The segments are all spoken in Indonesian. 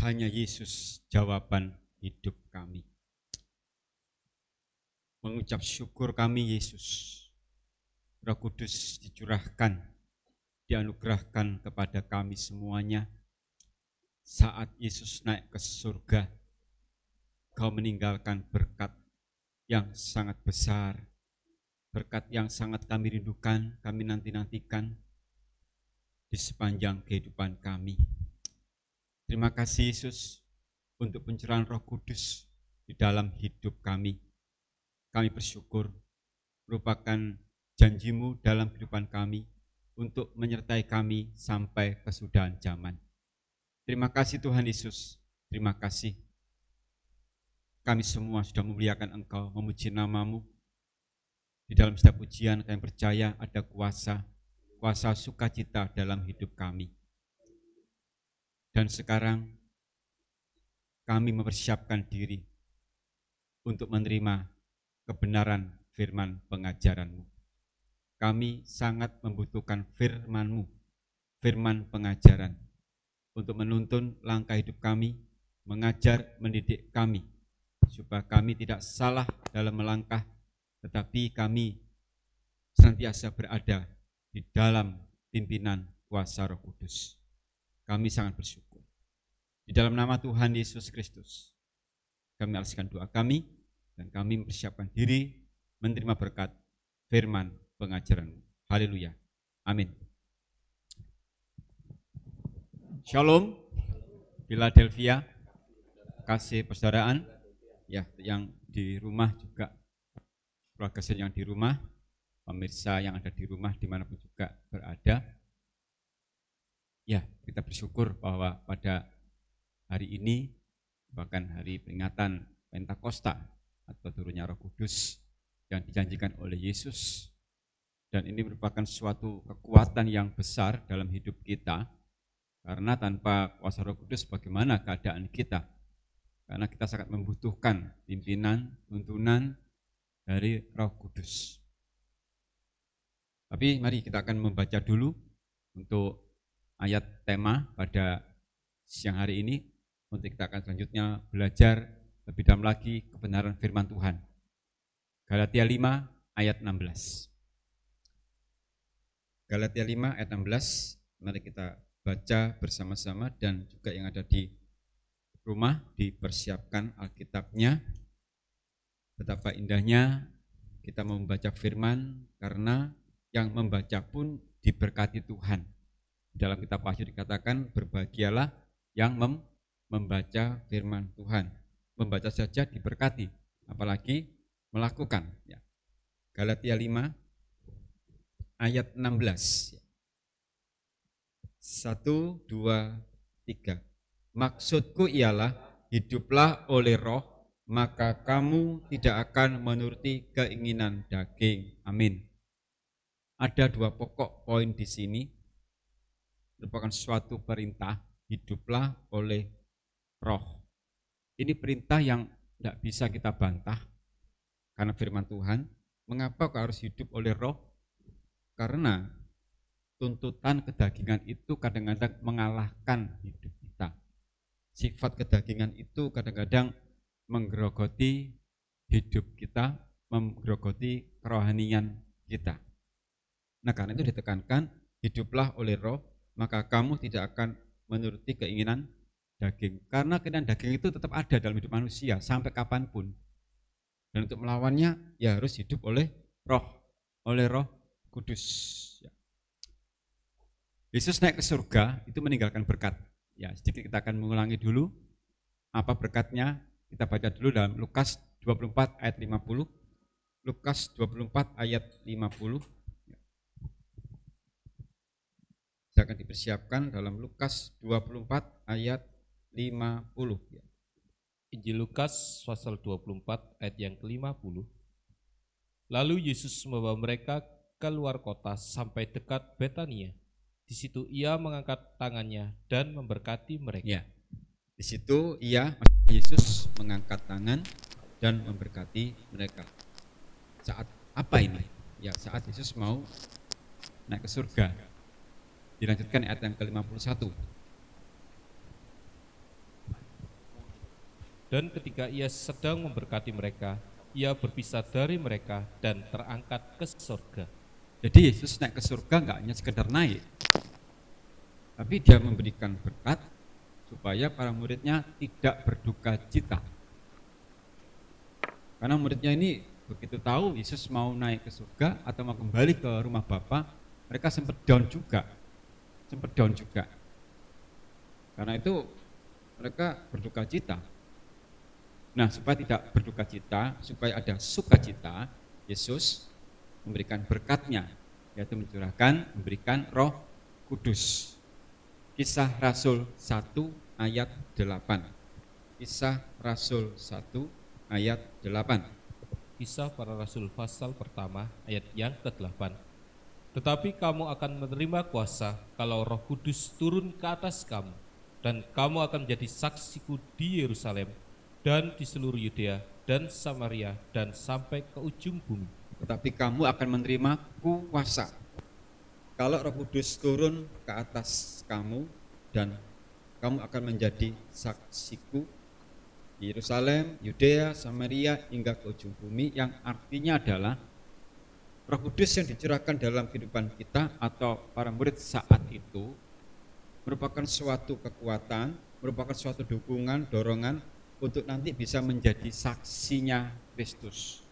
Hanya Yesus jawaban hidup kami. Mengucap syukur kami Yesus. Roh Kudus dicurahkan, dianugerahkan kepada kami semuanya. Saat Yesus naik ke surga, Kau meninggalkan berkat yang sangat besar, berkat yang sangat kami rindukan, kami nanti-nantikan di sepanjang kehidupan kami. Terima kasih Yesus untuk pencurahan Roh Kudus di dalam hidup kami. Kami bersyukur merupakan janji-Mu dalam kehidupan kami untuk menyertai kami sampai kesudahan zaman. Terima kasih Tuhan Yesus, terima kasih. Kami semua sudah memuliakan Engkau, memuji nama-Mu. Di dalam setiap pujian kami percaya ada kuasa sukacita dalam hidup kami. Dan sekarang kami mempersiapkan diri untuk menerima kebenaran firman pengajaran-Mu. Kami sangat membutuhkan firman-Mu, firman pengajaran, untuk menuntun langkah hidup kami, mengajar, mendidik kami, supaya kami tidak salah dalam melangkah, tetapi kami senantiasa berada di dalam pimpinan kuasa Roh Kudus. Kami sangat bersyukur. Di dalam nama Tuhan Yesus Kristus, kami alaskan doa kami, dan kami mempersiapkan diri menerima berkat firman pengajaran-Mu. Haleluya. Amin. Shalom, Philadelphia, kasih persaudaraan, ya yang di rumah juga, keluarga yang di rumah, pemirsa yang ada di rumah dimanapun juga berada. Ya, kita bersyukur bahwa pada hari ini, bahkan hari peringatan Pentakosta atau turunnya Roh Kudus yang dijanjikan oleh Yesus, dan ini merupakan suatu kekuatan yang besar dalam hidup kita, karena tanpa kuasa Roh Kudus bagaimana keadaan kita? Karena kita sangat membutuhkan pimpinan, tuntunan dari Roh Kudus. Tapi mari kita akan membaca dulu untuk ayat tema pada siang hari ini, untuk kita akan selanjutnya belajar lebih dalam lagi kebenaran firman Tuhan. Galatia 5 ayat 16. Galatia 5 ayat 16, mari kita baca bersama-sama, dan juga yang ada di rumah dipersiapkan Alkitabnya. Betapa indahnya kita membaca firman, karena yang membaca pun diberkati Tuhan. Dalam kitab Wahyu dikatakan, berbahagialah yang membaca firman Tuhan. Membaca saja diberkati, apalagi melakukan. Galatia 5 ayat 16. 1, 2, 3. Maksudku ialah, hiduplah oleh Roh, maka kamu tidak akan menuruti keinginan daging. Amin. Ada dua pokok poin di sini, merupakan suatu perintah, hiduplah oleh Roh. Ini perintah yang tidak bisa kita bantah, karena firman Tuhan. Mengapa kau harus hidup oleh Roh? Karena tuntutan kedagingan itu kadang-kadang mengalahkan hidup kita. Sifat kedagingan itu kadang-kadang menggerogoti hidup kita, menggerogoti kerohanian kita. Nah, karena itu ditekankan, hiduplah oleh Roh, maka kamu tidak akan menuruti keinginan daging. Karena keinginan daging itu tetap ada dalam hidup manusia sampai kapanpun. Dan untuk melawannya, ya harus hidup oleh Roh Kudus. Yesus naik ke surga itu meninggalkan berkat. Ya, sedikit kita akan mengulangi dulu apa berkatnya. Kita baca dulu dalam Lukas 24 ayat 50. Lukas 24 ayat 50. Saya akan dipersiapkan dalam Lukas 24 ayat 50. Injil Lukas pasal 24 ayat yang ke-50. Lalu Yesus membawa mereka keluar kota sampai dekat Betania. Di situ ia mengangkat tangannya dan memberkati mereka. Ya, di situ Yesus mengangkat tangan dan memberkati mereka. Saat apa ini? Ya, saat Yesus mau naik ke surga. Dilanjutkan ayat yang ke-51. Dan ketika ia sedang memberkati mereka, ia berpisah dari mereka dan terangkat ke surga. Jadi Yesus naik ke surga nggak hanya sekedar naik, tapi dia memberikan berkat supaya para muridnya tidak berduka cita. Karena muridnya ini begitu tahu Yesus mau naik ke surga atau mau kembali ke rumah Bapa, mereka sempat down juga. Karena itu mereka berduka cita. Nah, supaya tidak berduka cita, supaya ada sukacita, Yesus memberikan berkatnya, yaitu memberikan Roh Kudus. Kisah Rasul 1 ayat 8. Kisah Rasul 1 ayat 8. Kisah para Rasul pasal pertama ayat yang ke-8. Tetapi kamu akan menerima kuasa kalau Roh Kudus turun ke atas kamu, dan kamu akan menjadi saksiku di Yerusalem dan di seluruh Yudea dan Samaria dan sampai ke ujung bumi. Tetapi kamu akan menerima kuasa kalau Roh Kudus turun ke atas kamu, dan kamu akan menjadi saksiku di Yerusalem, Yudea, Samaria hingga ke ujung bumi, yang artinya adalah Roh Kudus yang dicurahkan dalam kehidupan kita atau para murid saat itu merupakan suatu kekuatan, merupakan suatu dukungan, dorongan untuk nanti bisa menjadi saksinya Kristus.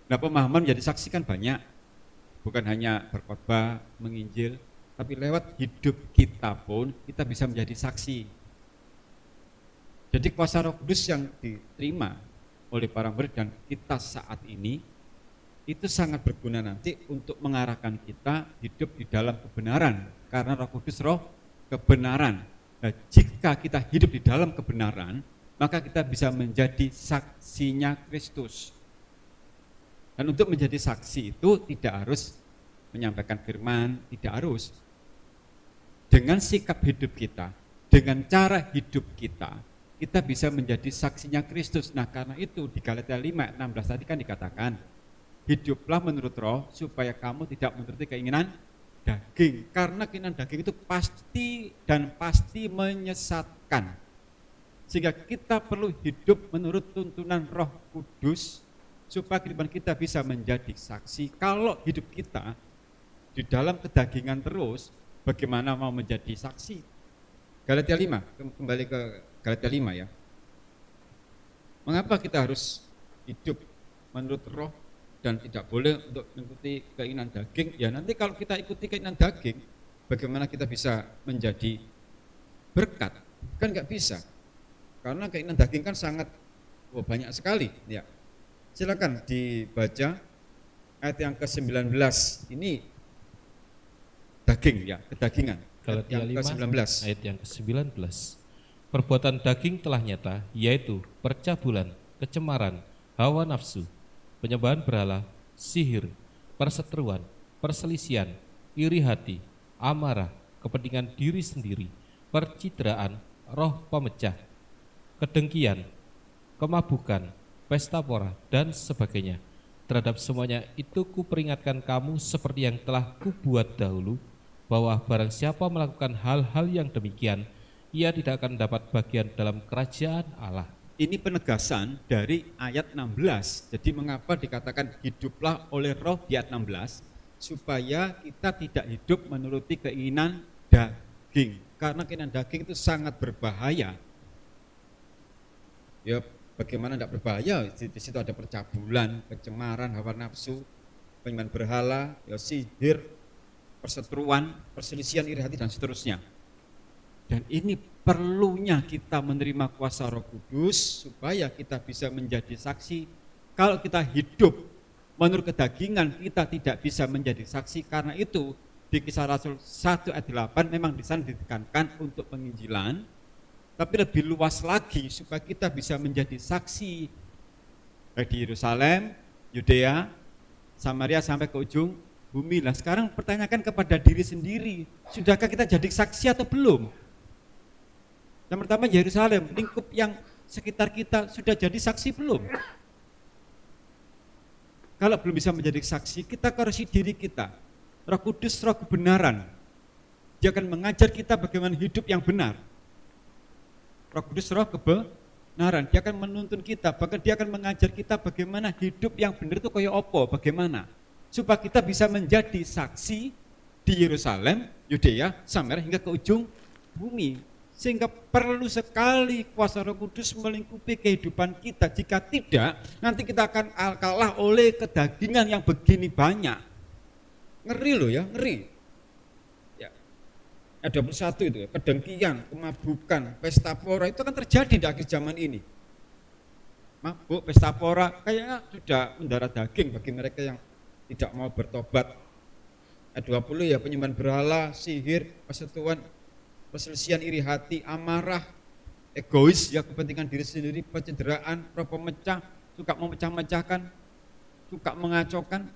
Nah, pemahaman menjadi saksi kan banyak, bukan hanya berkhotbah, menginjil, tapi lewat hidup kita pun kita bisa menjadi saksi. Jadi kuasa Roh Kudus yang diterima oleh para murid dan kita saat ini itu sangat berguna nanti untuk mengarahkan kita hidup di dalam kebenaran, karena Roh Kudus roh kebenaran. Nah, jika kita hidup di dalam kebenaran, maka kita bisa menjadi saksinya Kristus. Dan untuk menjadi saksi itu tidak harus menyampaikan firman, tidak harus. Dengan sikap hidup kita, dengan cara hidup kita bisa menjadi saksinya Kristus. Nah, karena itu di Galatia 5:16 tadi kan dikatakan, hiduplah menurut roh supaya kamu tidak menuruti keinginan daging. Karena keinginan daging itu pasti menyesatkan. Sehingga kita perlu hidup menurut tuntunan Roh Kudus supaya kehidupan kita bisa menjadi saksi. Kalau hidup kita di dalam kedagingan terus, bagaimana mau menjadi saksi? Galatia 5, kembali ke Galatia 5 ya. Mengapa kita harus hidup menurut roh dan tidak boleh untuk mengikuti keinginan daging? Ya nanti kalau kita ikuti keinginan daging, bagaimana kita bisa menjadi berkat? Kan nggak bisa. Karena keinginan daging kan sangat banyak sekali. Ya. Silakan dibaca ayat yang ke-19. Ini daging ya, kedagingan. Galatia Ayat yang 5 ke-19. ayat yang ke-19. Perbuatan daging telah nyata, yaitu percabulan, kecemaran, hawa nafsu, penyembahan berhala, sihir, perseteruan, perselisihan, iri hati, amarah, kepentingan diri sendiri, percitraan, roh pemecah, kedengkian, kemabukan, pesta pora, dan sebagainya. Terhadap semuanya itu kuperingatkan kamu seperti yang telah kubuat dahulu, bahwa barang siapa melakukan hal-hal yang demikian, ia tidak akan dapat bagian dalam kerajaan Allah. Ini penegasan dari ayat 16. Jadi mengapa dikatakan hiduplah oleh roh di ayat 16? Supaya kita tidak hidup menuruti keinginan daging. Karena keinginan daging itu sangat berbahaya. Ya, bagaimana tidak berbahaya? Di situ ada percabulan, kecemaran, hawa nafsu, penyembahan berhala, ya, sihir, perseteruan, perselisihan, iri hati, dan seterusnya. Dan ini perlunya kita menerima kuasa Roh Kudus supaya kita bisa menjadi saksi. Kalau kita hidup menurut kedagingan, kita tidak bisa menjadi saksi. Karena itu di Kisah Rasul 1 ayat 8 memang di sana ditekankan untuk penginjilan, tapi lebih luas lagi supaya kita bisa menjadi saksi baik di Yerusalem, Yudea, Samaria sampai ke ujung bumi. Lah sekarang pertanyakan kepada diri sendiri, sudahkah kita jadi saksi atau belum? Yang pertama Yerusalem, lingkup yang sekitar kita sudah jadi saksi belum? Kalau belum bisa menjadi saksi, kita koreksi diri kita. Roh Kudus, roh kebenaran. Dia akan mengajar kita bagaimana hidup yang benar. Roh Kudus, roh kebenaran, dia akan menuntun kita, bahkan dia akan mengajar kita bagaimana hidup yang benar itu kaya apa, bagaimana. Supaya kita bisa menjadi saksi di Yerusalem, Yudea, Samaria hingga ke ujung bumi. Sehingga perlu sekali kuasa Roh Kudus melingkupi kehidupan kita. Jika tidak, nanti kita akan kalah oleh kedagingan yang begini banyak. Ngeri loh ya, ngeri. Ya. Ada 21 itu, kedengkian, kemabukan, pesta pora itu akan terjadi di akhir zaman ini. Mabuk, pesta pora, kayaknya sudah mendarah daging bagi mereka yang tidak mau bertobat. Ayat 20 ya, penyembahan berhala, sihir, persekutuan, perselisihan, iri hati, amarah, egois, ya kepentingan diri sendiri, pencederaan, roh pemecah, suka memecah-mecahkan, suka mengacaukan.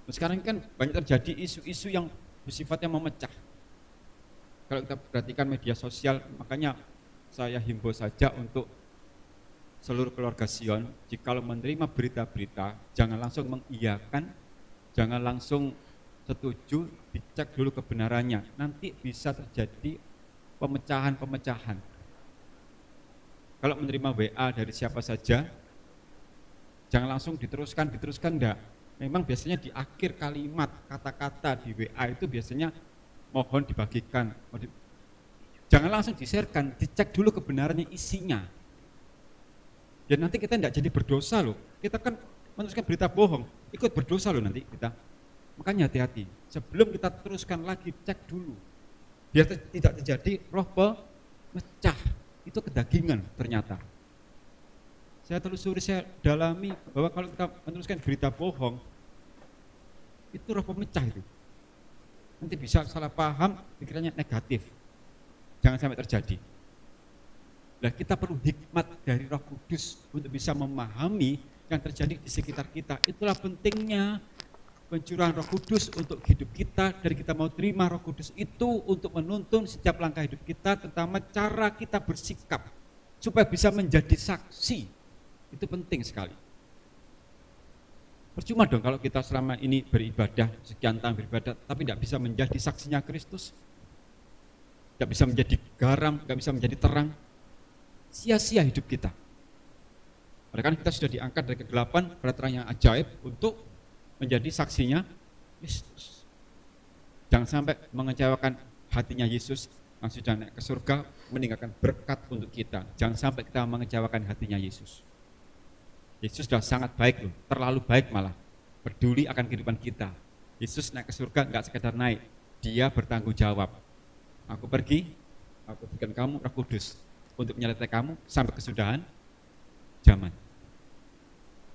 Sekarang kan banyak terjadi isu-isu yang bersifatnya memecah. Kalau kita perhatikan media sosial, makanya saya himbau saja untuk seluruh keluarga Sion, jikalau menerima berita-berita, jangan langsung mengiyakan, jangan langsung setuju, dicek dulu kebenarannya. Nanti bisa terjadi pemecahan-pemecahan. Kalau menerima WA dari siapa saja, jangan langsung diteruskan enggak. Memang biasanya di akhir kalimat kata-kata di WA itu biasanya mohon dibagikan. Jangan langsung di-sharekan, dicek dulu kebenarannya isinya. Dan nanti kita tidak jadi berdosa loh. Kita kan meneruskan berita bohong, ikut berdosa loh nanti kita. Makanya hati-hati, sebelum kita teruskan lagi, cek dulu. Biar tidak terjadi roh pemecah, itu kedagingan ternyata. Saya telusuri, saya dalami bahwa kalau kita meneruskan berita bohong, itu roh pemecah itu. Nanti bisa salah paham, pikirannya negatif. Jangan sampai terjadi. Nah, kita perlu hikmat dari Roh Kudus untuk bisa memahami yang terjadi di sekitar kita. Itulah pentingnya pencurahan Roh Kudus untuk hidup kita, dan kita mau terima Roh Kudus itu untuk menuntun setiap langkah hidup kita, terutama cara kita bersikap supaya bisa menjadi saksi. Itu penting sekali. Percuma dong kalau kita selama ini beribadah, sekian tahun beribadah, tapi tidak bisa menjadi saksinya Kristus, tidak bisa menjadi garam, tidak bisa menjadi terang. Sia-sia hidup kita. Karena kan kita sudah diangkat dari kegelapan pada terang yang ajaib untuk menjadi saksinya Kristus. Jangan sampai mengecewakan hatinya Yesus yang sudah naik ke surga, meninggalkan berkat untuk kita. Jangan sampai kita mengecewakan hatinya Yesus. Yesus sudah sangat baik loh, terlalu baik malah, peduli akan kehidupan kita. Yesus naik ke surga enggak sekedar naik, dia bertanggung jawab. Aku pergi, aku berikan kamu Roh Kudus untuk menyertai kamu sampai kesudahan zaman.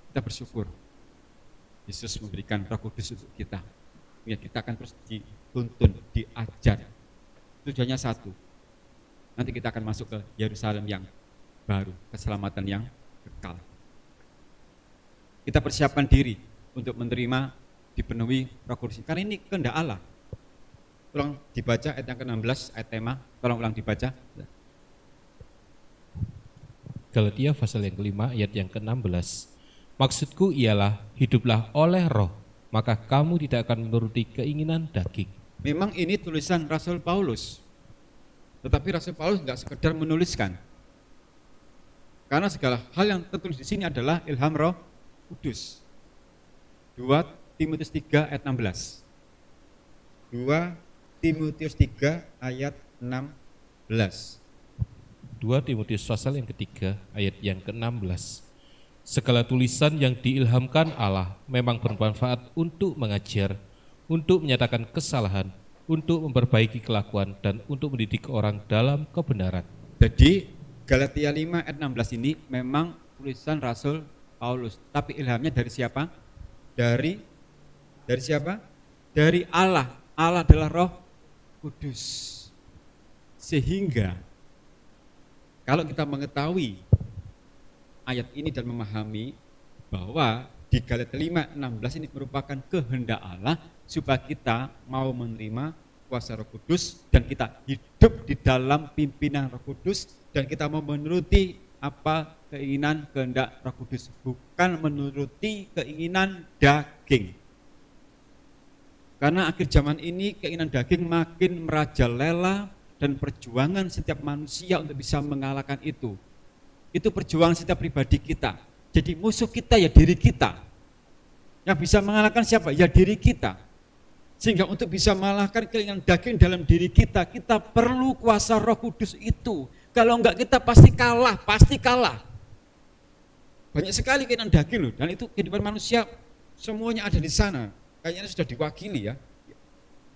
Kita bersyukur Yesus memberikan Roh Kudus untuk kita. Ya, kita akan terus dituntun, diajar. Tujuannya satu. Nanti kita akan masuk ke Yerusalem yang baru, keselamatan yang kekal. Kita persiapkan diri untuk menerima, dipenuhi Roh Kudus. Karena ini kehendak Allah. Tolong dibaca ayat yang ke-16, ayat tema. Tolong ulang dibaca. Galatia pasal yang kelima ayat yang ke-16. Maksudku ialah hiduplah oleh roh, maka kamu tidak akan menuruti keinginan daging. Memang ini tulisan Rasul Paulus. Tetapi Rasul Paulus enggak sekedar menuliskan. Karena segala hal yang tertulis di sini adalah ilham Roh Kudus. 2 Timotius 3 ayat 16. 2 Timotius 3 ayat 16. 2 Timotius pasal yang ketiga ayat yang ke-16. Segala tulisan yang diilhamkan Allah memang bermanfaat untuk mengajar, untuk menyatakan kesalahan, untuk memperbaiki kelakuan, dan untuk mendidik orang dalam kebenaran. Jadi Galatia 5 ayat 16 ini memang tulisan Rasul Paulus. Tapi ilhamnya dari siapa? Dari siapa? Dari Allah. Allah adalah Roh Kudus. Sehingga kalau kita mengetahui ayat ini dan memahami bahwa di Galatia 5:16 ini merupakan kehendak Allah supaya kita mau menerima kuasa Roh Kudus dan kita hidup di dalam pimpinan Roh Kudus dan kita mau menuruti apa keinginan kehendak Roh Kudus, bukan menuruti keinginan daging. Karena akhir zaman ini keinginan daging makin merajalela dan perjuangan setiap manusia untuk bisa mengalahkan itu. Itu perjuangan setiap pribadi kita. Jadi musuh kita ya diri kita. Yang bisa mengalahkan siapa? Ya diri kita. Sehingga untuk bisa mengalahkan keinginan daging dalam diri kita, kita perlu kuasa Roh Kudus itu. Kalau enggak kita pasti kalah, pasti kalah. Banyak sekali keinginan daging loh, dan itu kehidupan manusia semuanya ada di sana. Kayaknya sudah diwakili ya.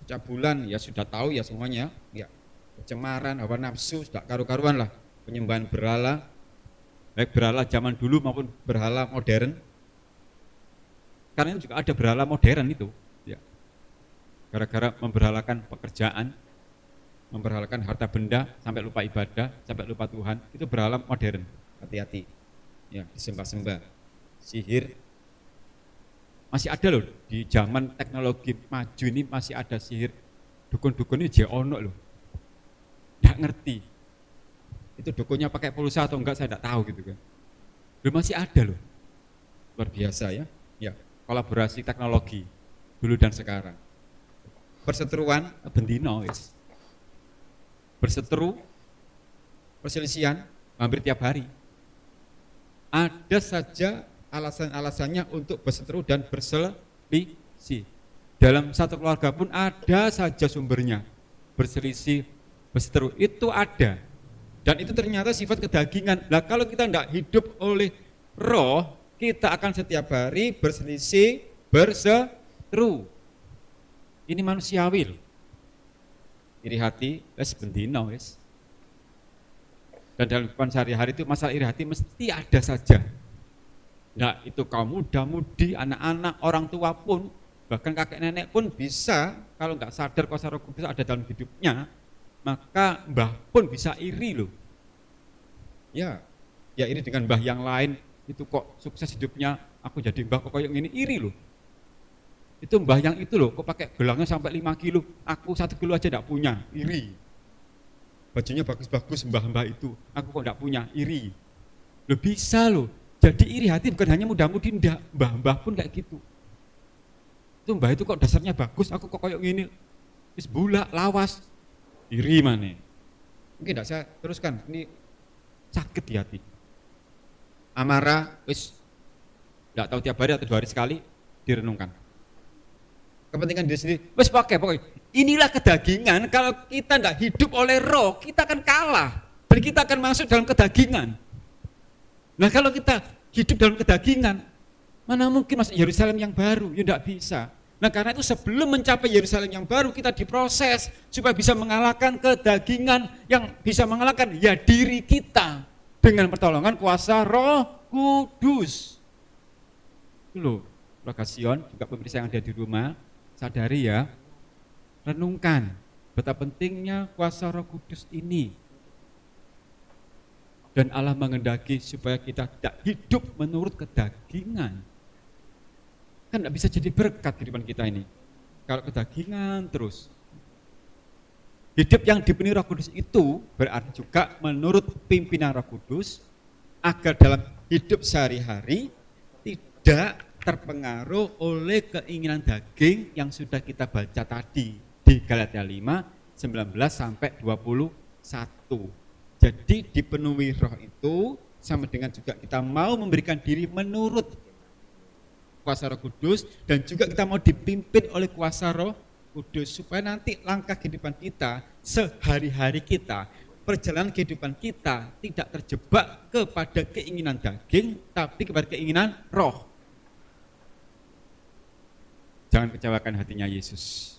Cabulan ya sudah tahu ya semuanya, ya pencemaran, hawa nafsu, sudah karu-karuan lah, penyembahan berhala, baik berhala zaman dulu maupun berhala modern. Karena juga ada berhala modern itu, ya. Gara-gara memberhalakan pekerjaan, memberhalakan harta benda, sampai lupa ibadah, sampai lupa Tuhan, itu berhala modern. Hati-hati, ya disembah-sembah, sihir. Masih ada loh, di zaman teknologi maju ini masih ada sihir. Dukun-dukun ini dia ono loh. Nggak ngerti. Itu dukunnya pakai pulsa atau enggak saya enggak tahu gitu kan. Loh masih ada loh. Luar biasa ya. Ya, kolaborasi teknologi dulu dan sekarang. Perseteruan bendino wis. Berseteru, perselisihan hampir tiap hari. Ada saja alasan-alasannya untuk berseteru dan berselisih. Dalam satu keluarga pun ada saja sumbernya. Berselisih, berseteru, itu ada. Dan itu ternyata sifat kedagingan. Nah kalau kita tidak hidup oleh roh, kita akan setiap hari berselisih, berseteru. Ini manusiawi. Iri hati, bendino wes. Dan dalam kehidupan sehari-hari itu masalah iri hati mesti ada saja. Nah itu kaum muda-mudi, anak-anak, orang tua pun, bahkan kakek nenek pun bisa, kalau nggak sadar kuasa Roh Kudus ada dalam hidupnya, maka mbah pun bisa iri loh. Ya iri dengan mbah yang lain, itu kok sukses hidupnya, aku jadi mbah kok yang ini, iri loh. Itu mbah yang itu loh, kok pakai gelangnya sampai 5 kilo, aku 1 kilo aja enggak punya, iri. Bajunya bagus-bagus mbah-mbah itu, aku kok enggak punya, iri. Loh bisa loh. Jadi iri hati bukan hanya muda-mudi, enggak, mbah-mbah pun kayak gitu. Itu mbah itu kok dasarnya bagus, aku kok kayak gini, wis bulak, lawas, iri mana? Mungkin enggak saya teruskan, ini sakit di hati. Amarah, wis enggak tahu tiap hari atau 2 hari sekali direnungkan. Kepentingan diri sendiri, wis pokoknya. Inilah kedagingan, kalau kita enggak hidup oleh roh, kita akan kalah. Dan kita akan masuk dalam kedagingan. Nah kalau kita hidup dalam kedagingan, mana mungkin masuk Yerusalem yang baru? Ya tidak bisa. Nah karena itu sebelum mencapai Yerusalem yang baru, kita diproses supaya bisa mengalahkan kedagingan. Yang bisa mengalahkan ya diri kita dengan pertolongan kuasa Roh Kudus. Itu loh, Lokasion, juga pemirsa yang ada di rumah, sadari ya, renungkan betapa pentingnya kuasa Roh Kudus ini. Dan Allah menghendaki supaya kita tidak hidup menurut kedagingan. Kan tidak bisa jadi berkat kehidupan kita ini. Kalau kedagingan terus. Hidup yang dipenuhi Roh Kudus itu berarti juga menurut pimpinan Roh Kudus, agar dalam hidup sehari-hari tidak terpengaruh oleh keinginan daging yang sudah kita baca tadi di Galatia 5, 19 sampai 21. Jadi dipenuhi roh itu sama dengan juga kita mau memberikan diri menurut kuasa Roh Kudus, dan juga kita mau dipimpin oleh kuasa Roh Kudus supaya nanti langkah kehidupan kita, sehari-hari kita, perjalanan kehidupan kita tidak terjebak kepada keinginan daging, tapi kepada keinginan roh. Jangan kecewakan hatinya Yesus.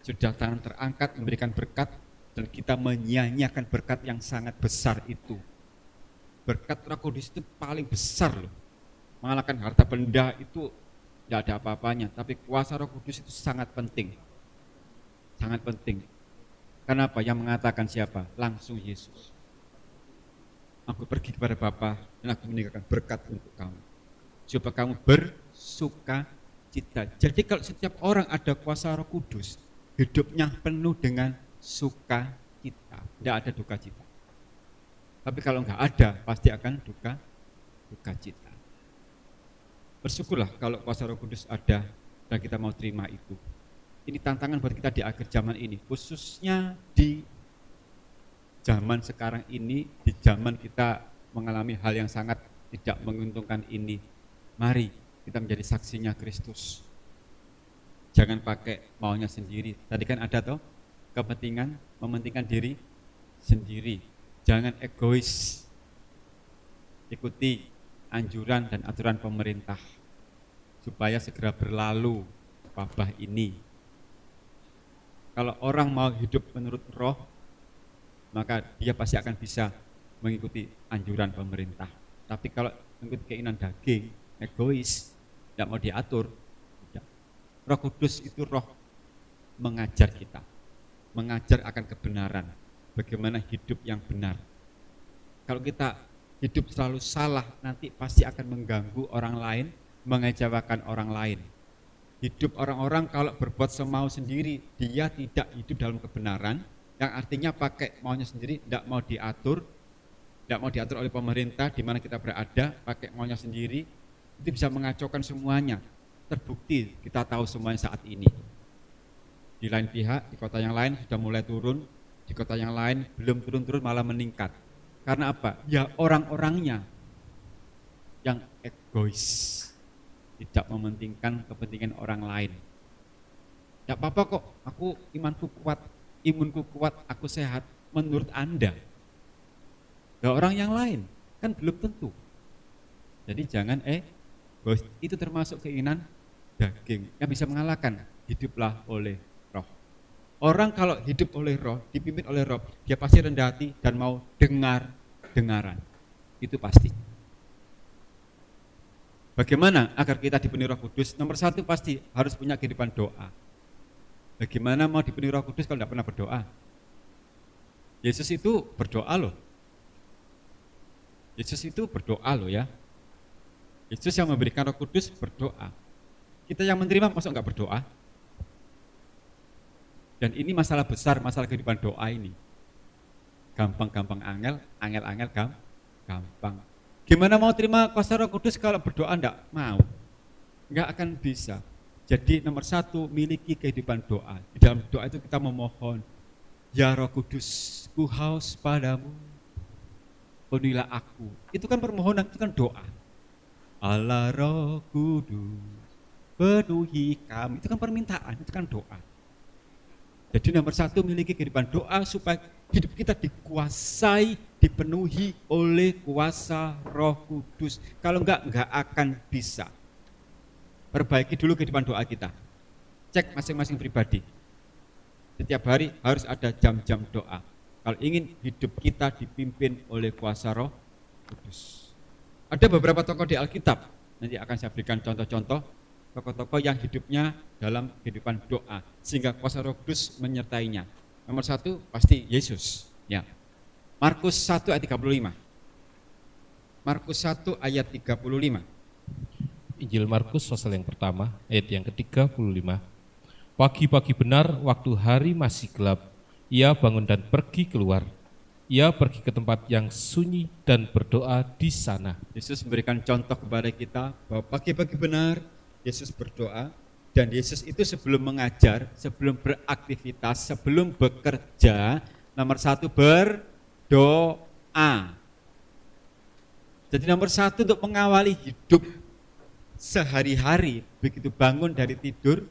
Sudah tangan terangkat memberikan berkat, dan kita menyia-nyiakan berkat yang sangat besar itu. Berkat Roh Kudus itu paling besar loh. Mengalahkan harta benda itu tidak ada apa-apanya, tapi kuasa Roh Kudus itu sangat penting. Sangat penting. Kenapa? Yang mengatakan siapa? Langsung Yesus. Aku pergi kepada Bapa dan aku meninggalkan berkat untuk kamu. Supaya kamu bersuka cita. Jadi kalau setiap orang ada kuasa Roh Kudus, hidupnya penuh dengan sukacita, tidak ada duka cita. Tapi kalau enggak ada, pasti akan duka cita. Bersyukurlah kalau kuasa Roh Kudus ada dan kita mau terima itu. Ini tantangan buat kita di akhir zaman ini, khususnya di zaman sekarang ini, di zaman kita mengalami hal yang sangat tidak menguntungkan ini, mari kita menjadi saksinya Kristus. Jangan pakai maunya sendiri. Tadi kan ada toh kepentingan, mementingkan diri sendiri. Jangan egois. Ikuti anjuran dan aturan pemerintah supaya segera berlalu wabah ini. Kalau orang mau hidup menurut roh, maka dia pasti akan bisa mengikuti anjuran pemerintah. Tapi kalau mengikuti keinginan daging, egois, tidak mau diatur, tidak. Roh Kudus itu roh mengajar kita, mengajar akan kebenaran, bagaimana hidup yang benar. Kalau kita hidup selalu salah, nanti pasti akan mengganggu orang lain, mengecewakan orang lain. Hidup orang-orang kalau berbuat semau sendiri, dia tidak hidup dalam kebenaran, yang artinya pakai maunya sendiri, tidak mau diatur oleh pemerintah di mana kita berada, pakai maunya sendiri, itu bisa mengacaukan semuanya. Terbukti kita tahu semuanya saat ini. Di lain pihak, di kota yang lain sudah mulai turun, di kota yang lain belum turun-turun malah meningkat. Karena apa? Ya orang-orangnya yang egois, tidak mementingkan kepentingan orang lain. Tidak apa-apa kok, aku imunku kuat, aku sehat. Menurut Anda, ya orang yang lain kan belum tentu. Jadi jangan egois, itu termasuk keinginan daging yang bisa mengalahkan. Hiduplah oleh roh. Orang kalau hidup oleh roh, dipimpin oleh roh, dia pasti rendah hati dan mau dengaran. Itu pasti. Bagaimana agar kita dipenuhi Roh Kudus? Nomor satu pasti harus punya kehidupan doa. Bagaimana mau dipenuhi Roh Kudus kalau tidak pernah berdoa? Yesus itu berdoa loh. Ya. Yesus yang memberikan Roh Kudus berdoa. Kita yang menerima masa enggak berdoa? Dan ini masalah besar, masalah kehidupan doa ini. Gampang-gampang angel gampang. Gimana mau terima kuasa Roh Kudus kalau berdoa enggak mau? Enggak akan bisa. Jadi nomor satu, miliki kehidupan doa. Di dalam doa itu kita memohon, ya Roh Kudus, ku haus padamu, penuhilah aku. Itu kan permohonan, itu kan doa. Allah Roh Kudus, penuhi kami. Itu kan permintaan, itu kan doa. Jadi nomor satu, miliki kehidupan doa supaya hidup kita dikuasai, dipenuhi oleh kuasa Roh Kudus. Kalau enggak akan bisa. Perbaiki dulu kehidupan doa kita. Cek masing-masing pribadi. Setiap hari harus ada jam-jam doa. Kalau ingin hidup kita dipimpin oleh kuasa Roh Kudus. Ada beberapa tokoh di Alkitab, nanti akan saya berikan contoh-contoh tokoh-tokoh yang hidupnya dalam kehidupan doa, sehingga kuasa Roh Kudus menyertainya. Nomor satu pasti Yesus. Ya. Markus 1 ayat 35. Markus 1 ayat 35. Injil Markus pasal yang pertama, ayat yang ke-35. Pagi-pagi benar, waktu hari masih gelap, ia bangun dan pergi keluar. Ia pergi ke tempat yang sunyi dan berdoa di sana. Yesus memberikan contoh kepada kita bahwa pagi-pagi benar Yesus berdoa, dan Yesus itu sebelum mengajar, sebelum beraktivitas, sebelum bekerja, nomor satu berdoa. Jadi nomor satu untuk mengawali hidup sehari-hari, begitu bangun dari tidur,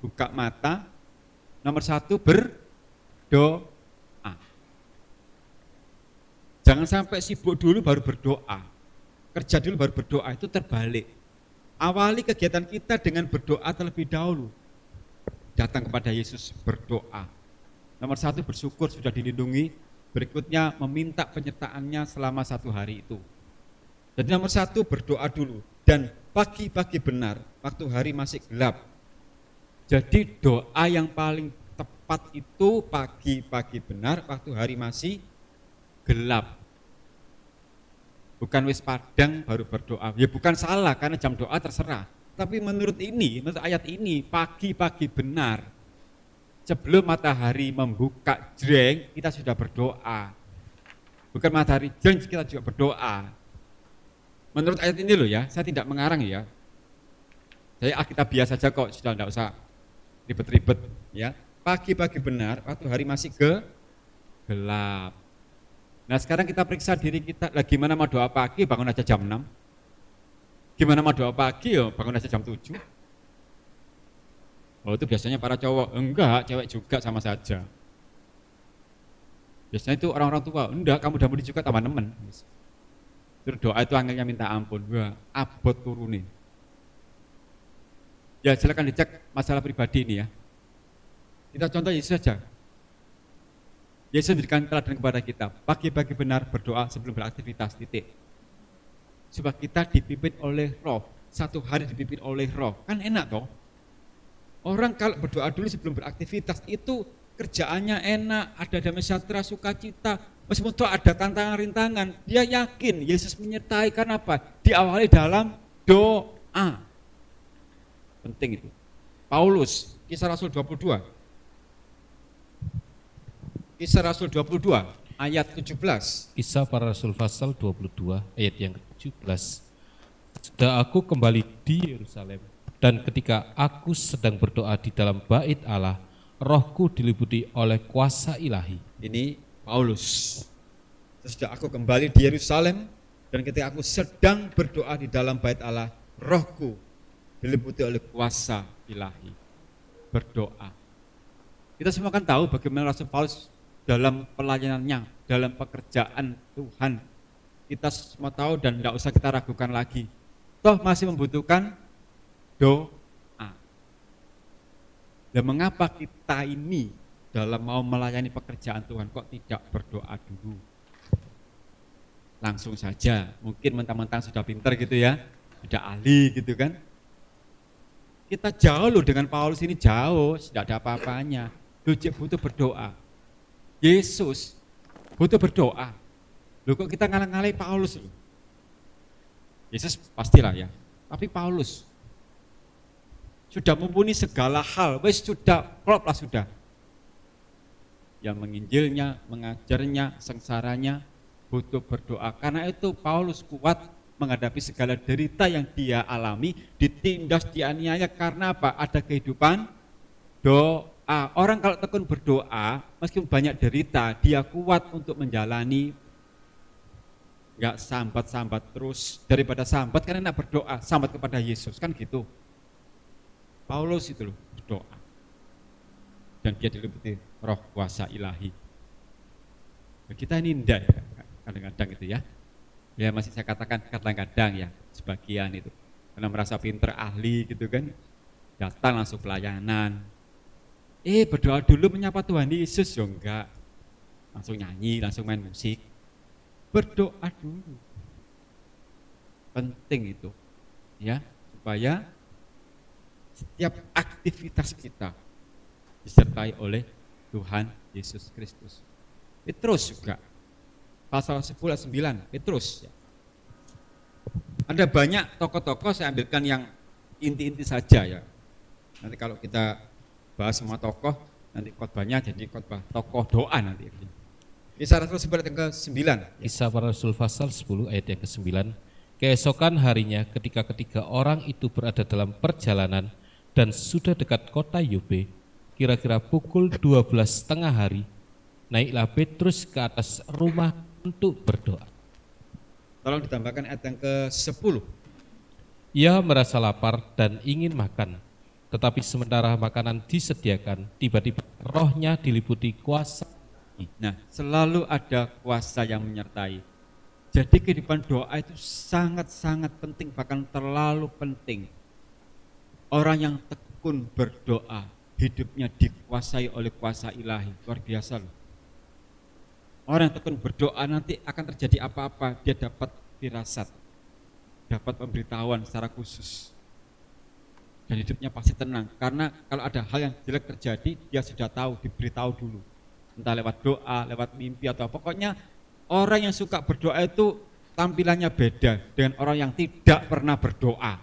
buka mata, nomor satu berdoa. Jangan sampai sibuk dulu baru berdoa, kerja dulu baru berdoa, itu terbalik. Awali kegiatan kita dengan berdoa terlebih dahulu. Datang kepada Yesus berdoa. Nomor satu bersyukur sudah dilindungi, berikutnya meminta penyertaannya selama satu hari itu. Jadi nomor satu berdoa dulu, dan pagi-pagi benar, waktu hari masih gelap. Jadi doa yang paling tepat itu pagi-pagi benar, waktu hari masih gelap. Bukan wis padang baru berdoa. Ya bukan salah karena jam doa terserah. Tapi menurut ayat ini, pagi-pagi benar. Sebelum matahari membuka jreng, kita sudah berdoa. Bukan matahari jreng, kita juga berdoa. Menurut ayat ini loh ya, saya tidak mengarang ya. Saya Alkitab biasa saja kok, sudah tidak usah ribet-ribet ya. Pagi-pagi benar, waktu hari masih gelap. Nah sekarang kita periksa diri kita, lah gimana mau doa pagi bangun aja jam 6? Gimana mau doa pagi ya bangun aja jam 7? Oh itu biasanya para cowok, enggak, cewek juga sama saja. Biasanya itu orang-orang tua, enggak, kamu udah mudi juga tambah nemen. Terus doa itu angelnya minta ampun, wah abot turunin. Ya silakan dicek masalah pribadi ini ya. Kita contoh Yesus saja. Yesus memberikan teladan kepada kita, pagi-pagi benar berdoa sebelum beraktivitas, titik. Supaya kita dipimpin oleh Roh, satu hari dipimpin oleh Roh, kan enak toh? Orang kalau berdoa dulu sebelum beraktivitas itu kerjaannya enak, ada damai sejahtera, sukacita. Meskipun toh ada tantangan rintangan, dia yakin Yesus menyertai karena apa? Diawali dalam doa. Penting itu. Paulus, Kisah Rasul 22. Kisah Rasul 22 ayat 17. Kisah para Rasul pasal 22 ayat yang ke-17. Sudah aku kembali di Yerusalem, dan ketika aku sedang berdoa di dalam bait Allah, rohku diliputi oleh kuasa ilahi. Ini Paulus. Sesudah aku kembali di Yerusalem, dan ketika aku sedang berdoa di dalam bait Allah, rohku diliputi oleh kuasa ilahi. Berdoa. Kita semua kan tahu bagaimana Rasul Paulus dalam pelayanannya, dalam pekerjaan Tuhan. Kita semua tahu dan tidak usah kita ragukan lagi. Toh masih membutuhkan doa. Dan mengapa kita ini dalam mau melayani pekerjaan Tuhan kok tidak berdoa dulu? Langsung saja, mungkin mentang-mentang sudah pintar gitu ya, sudah ahli gitu kan. Kita jauh loh dengan Paulus ini, jauh, tidak ada apa-apanya. Dia butuh berdoa. Yesus butuh berdoa. Loh kok kita ngalah-ngalahi Paulus loh? Yesus pastilah ya, tapi Paulus sudah mumpuni segala hal, wes sudah klop lah sudah. Yang menginjilnya, mengajarnya, sengsaranya butuh berdoa. Karena itu Paulus kuat menghadapi segala derita yang dia alami, ditindas, dianiaya karena apa? Ada kehidupan doa. Orang kalau tekun berdoa, meskipun banyak derita, dia kuat untuk menjalani. Enggak sambat-sambat terus, daripada sambat kan enak berdoa, sambat kepada Yesus, kan gitu. Paulus itu loh berdoa. Dan dia diliputi roh kuasa ilahi. Nah, kita ini enggak ya, kadang-kadang itu ya. Ya masih saya katakan kadang-kadang ya, sebagian itu. Karena merasa pinter, ahli gitu kan, datang langsung pelayanan. Berdoa dulu menyapa Tuhan Yesus, ya enggak. Langsung nyanyi, langsung main musik. Berdoa dulu. Penting itu. Ya, supaya setiap aktivitas kita disertai oleh Tuhan Yesus Kristus. Petrus juga. Pasal 10 ayat 9, Petrus. Ya. Ada banyak tokoh-tokoh, saya ambilkan yang inti-inti saja ya. Nanti kalau kita bahas semua tokoh, nanti khotbahnya jadi khotbah tokoh doa nanti. Kisah Rasul 10 ayat yang ke-9. Kisah para Rasul pasal 10 ayat yang ke-9. Keesokan harinya ketika ketiga orang itu berada dalam perjalanan dan sudah dekat kota Yope, kira-kira pukul 12:30 hari, naiklah Petrus ke atas rumah untuk berdoa. Tolong ditambahkan ayat yang ke-10. Ia merasa lapar dan ingin makan, tetapi sementara makanan disediakan, tiba-tiba rohnya diliputi kuasa. Nah, selalu ada kuasa yang menyertai. Jadi kehidupan doa itu sangat-sangat penting, bahkan terlalu penting. Orang yang tekun berdoa, hidupnya dikuasai oleh kuasa ilahi, luar biasa loh. Orang yang tekun berdoa nanti akan terjadi apa-apa, dia dapat firasat, dapat pemberitahuan secara khusus. Dan hidupnya pasti tenang, karena kalau ada hal yang jelek terjadi, dia sudah tahu, diberitahu dulu. Entah lewat doa, lewat mimpi atau apa. Pokoknya orang yang suka berdoa itu tampilannya beda dengan orang yang tidak pernah berdoa.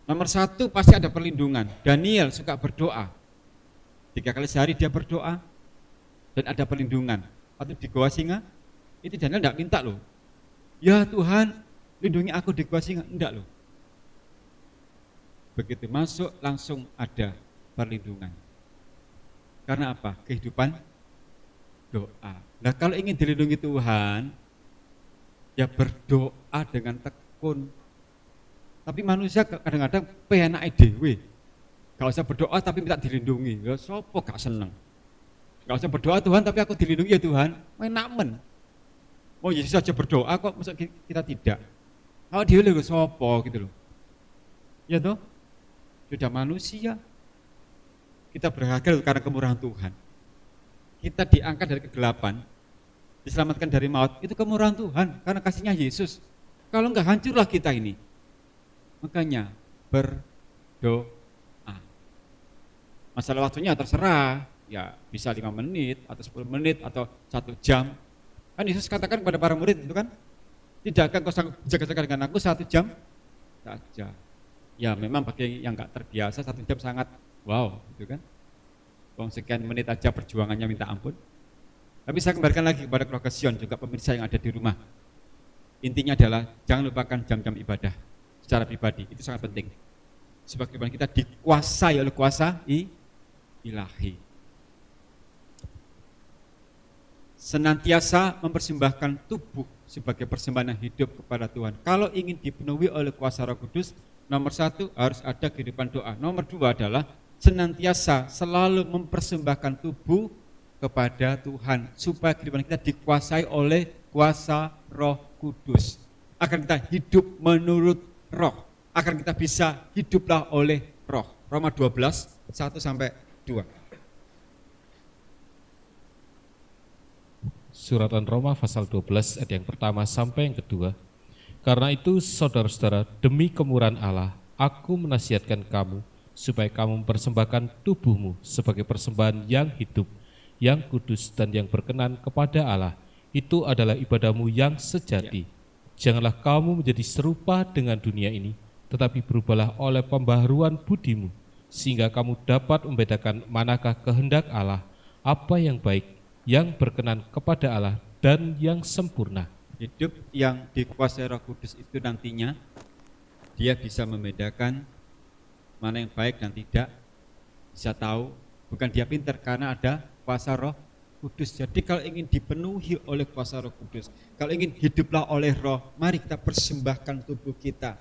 Nomor satu pasti ada perlindungan. Daniel suka berdoa. 3 kali sehari dia berdoa dan ada perlindungan. Waktu di Gua Singa, itu Daniel tidak minta loh. Ya Tuhan, lindungi aku di Gua Singa. Enggak loh. Begitu masuk langsung ada perlindungan. Karena apa? Kehidupan doa. Nah kalau ingin dilindungi Tuhan, ya berdoa dengan tekun. Tapi manusia kadang-kadang pengenake dhewe. Gak usah berdoa tapi minta dilindungi. Ya sopo gak seneng. Gak usah berdoa Tuhan tapi aku dilindungi ya Tuhan. Enak men. Oh Yesus saja berdoa kok masa kita tidak. Kalau dia lho sopo gitu loh. Ya toh? Sudah manusia. Kita berharga karena kemurahan Tuhan. Kita diangkat dari kegelapan, diselamatkan dari maut, itu kemurahan Tuhan karena kasihnya Yesus. Kalau enggak hancurlah kita ini. Makanya berdoa. Masalah waktunya terserah, ya bisa 5 menit atau 10 menit atau 1 jam. Kan Yesus katakan kepada para murid itu kan, tidak akan kau sanggup jaga-jaga dengan aku 1 jam saja. Ya memang bagi yang enggak terbiasa 1 jam sangat wow, gitu kan. Wong sekian menit aja perjuangannya minta ampun. Tapi saya kembalikan lagi kepada keluarga Sion, juga pemirsa yang ada di rumah. Intinya adalah jangan lupakan jam-jam ibadah secara pribadi, itu sangat penting. Sebab kehidupan kita dikuasai oleh kuasa ilahi. Senantiasa mempersembahkan tubuh sebagai persembahan hidup kepada Tuhan. Kalau ingin dipenuhi oleh kuasa Roh Kudus, nomor 1 harus ada kehidupan doa. Nomor 2 adalah senantiasa selalu mempersembahkan tubuh kepada Tuhan supaya kehidupan kita dikuasai oleh kuasa Roh Kudus. Agar kita hidup menurut Roh, agar kita bisa hiduplah oleh Roh. Roma 12 1-2. Suratan Roma pasal 12 ayat yang pertama sampai yang kedua. Karena itu saudara-saudara, demi kemurahan Allah, aku menasihatkan kamu supaya kamu mempersembahkan tubuhmu sebagai persembahan yang hidup, yang kudus dan yang berkenan kepada Allah. Itu adalah ibadahmu yang sejati. Janganlah kamu menjadi serupa dengan dunia ini, tetapi berubahlah oleh pembaharuan budimu, sehingga kamu dapat membedakan manakah kehendak Allah, apa yang baik, yang berkenan kepada Allah, dan yang sempurna. Hidup yang dikuasai Roh Kudus itu nantinya dia bisa membedakan mana yang baik dan tidak, bisa tahu, bukan dia pintar karena ada kuasa Roh Kudus. Jadi kalau ingin dipenuhi oleh kuasa Roh Kudus, kalau ingin hiduplah oleh Roh, mari kita persembahkan tubuh kita.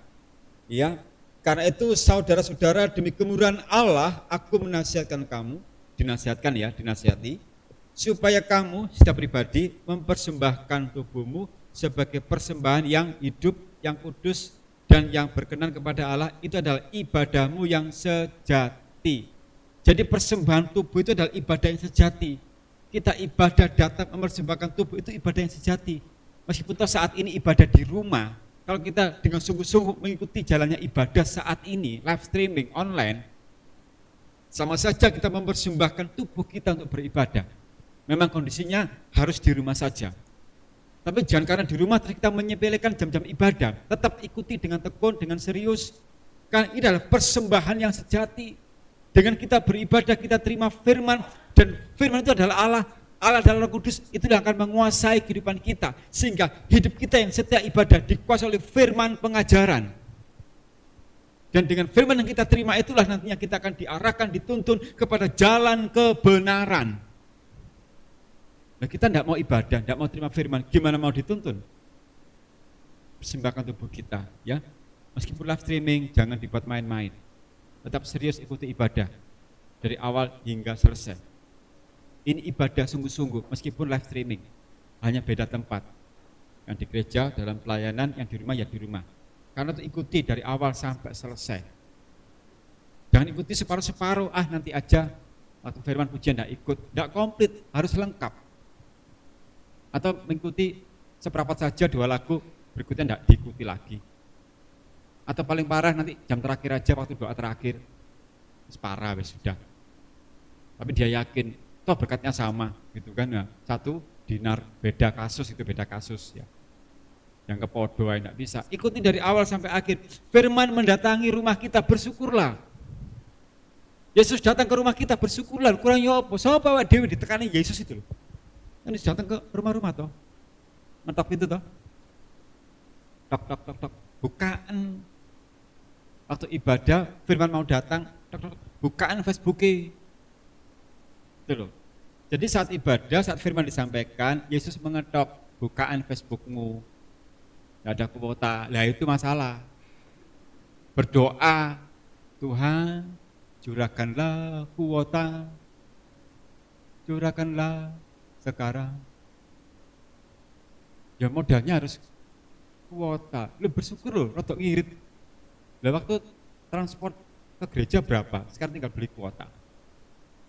Ya, karena itu saudara-saudara, demi kemurahan Allah, aku menasihatkan kamu, dinasihati, supaya kamu secara pribadi mempersembahkan tubuhmu sebagai persembahan yang hidup, yang kudus, dan yang berkenan kepada Allah. Itu adalah ibadahmu yang sejati. Jadi persembahan tubuh itu adalah ibadah yang sejati. Kita ibadah datang mempersembahkan tubuh itu ibadah yang sejati. Meskipun saat ini ibadah di rumah, kalau kita dengan sungguh-sungguh mengikuti jalannya ibadah saat ini, live streaming, online, sama saja kita mempersembahkan tubuh kita untuk beribadah. Memang kondisinya harus di rumah saja. Tapi jangan karena di rumah terus kita menyepelekan jam-jam ibadah. Tetap ikuti dengan tekun, dengan serius. Karena ini adalah persembahan yang sejati. Dengan kita beribadah, kita terima firman. Dan firman itu adalah Allah. Allah adalah Roh Kudus. Itu yang akan menguasai kehidupan kita. Sehingga hidup kita yang setiap ibadah dikuasai oleh firman pengajaran. Dan dengan firman yang kita terima itulah nantinya kita akan diarahkan, dituntun kepada jalan kebenaran. Nah, kita tidak mau ibadah, tidak mau terima firman, gimana mau dituntun? Persembahkan tubuh kita, ya. Meskipun live streaming, jangan dibuat main-main. Tetap serius ikuti ibadah dari awal hingga selesai. Ini ibadah sungguh-sungguh, meskipun live streaming, hanya beda tempat. Yang di gereja dalam pelayanan, yang di rumah ya di rumah. Karena itu ikuti dari awal sampai selesai. Jangan ikuti separuh-separuh, nanti aja waktu firman pujian tidak ikut, tidak komplit, harus lengkap. Atau mengikuti seperempat saja 2 lagu, berikutnya tidak diikuti lagi. Atau paling parah nanti jam terakhir aja waktu doa terakhir, parah sudah. Tapi dia yakin, toh berkatnya sama, gitu kan? Nah, 1 dinar beda kasus itu beda kasus ya. Yang kepodo tidak bisa. Ikuti dari awal sampai akhir. Firman mendatangi rumah kita, bersyukurlah. Yesus datang ke rumah kita, bersyukurlah. Kurang yopo, sapa wae dhewe ditekani Yesus itu loh. Ini datang ke rumah-rumah toh, ngetok pintu toh, tok, bukaan. Waktu ibadah, firman mau datang, tok, bukaan Facebooknya, itu loh. Jadi saat ibadah, saat firman disampaikan, Yesus mengetok bukaan Facebookmu, nggak ada kuota, lah itu masalah. Berdoa, Tuhan curahkanlah kuota, curahkanlah sekarang. Ya modalnya harus kuota. Lu bersyukur loh, rotok ngirit. Lah waktu transport ke gereja berapa? Sekarang tinggal beli kuota.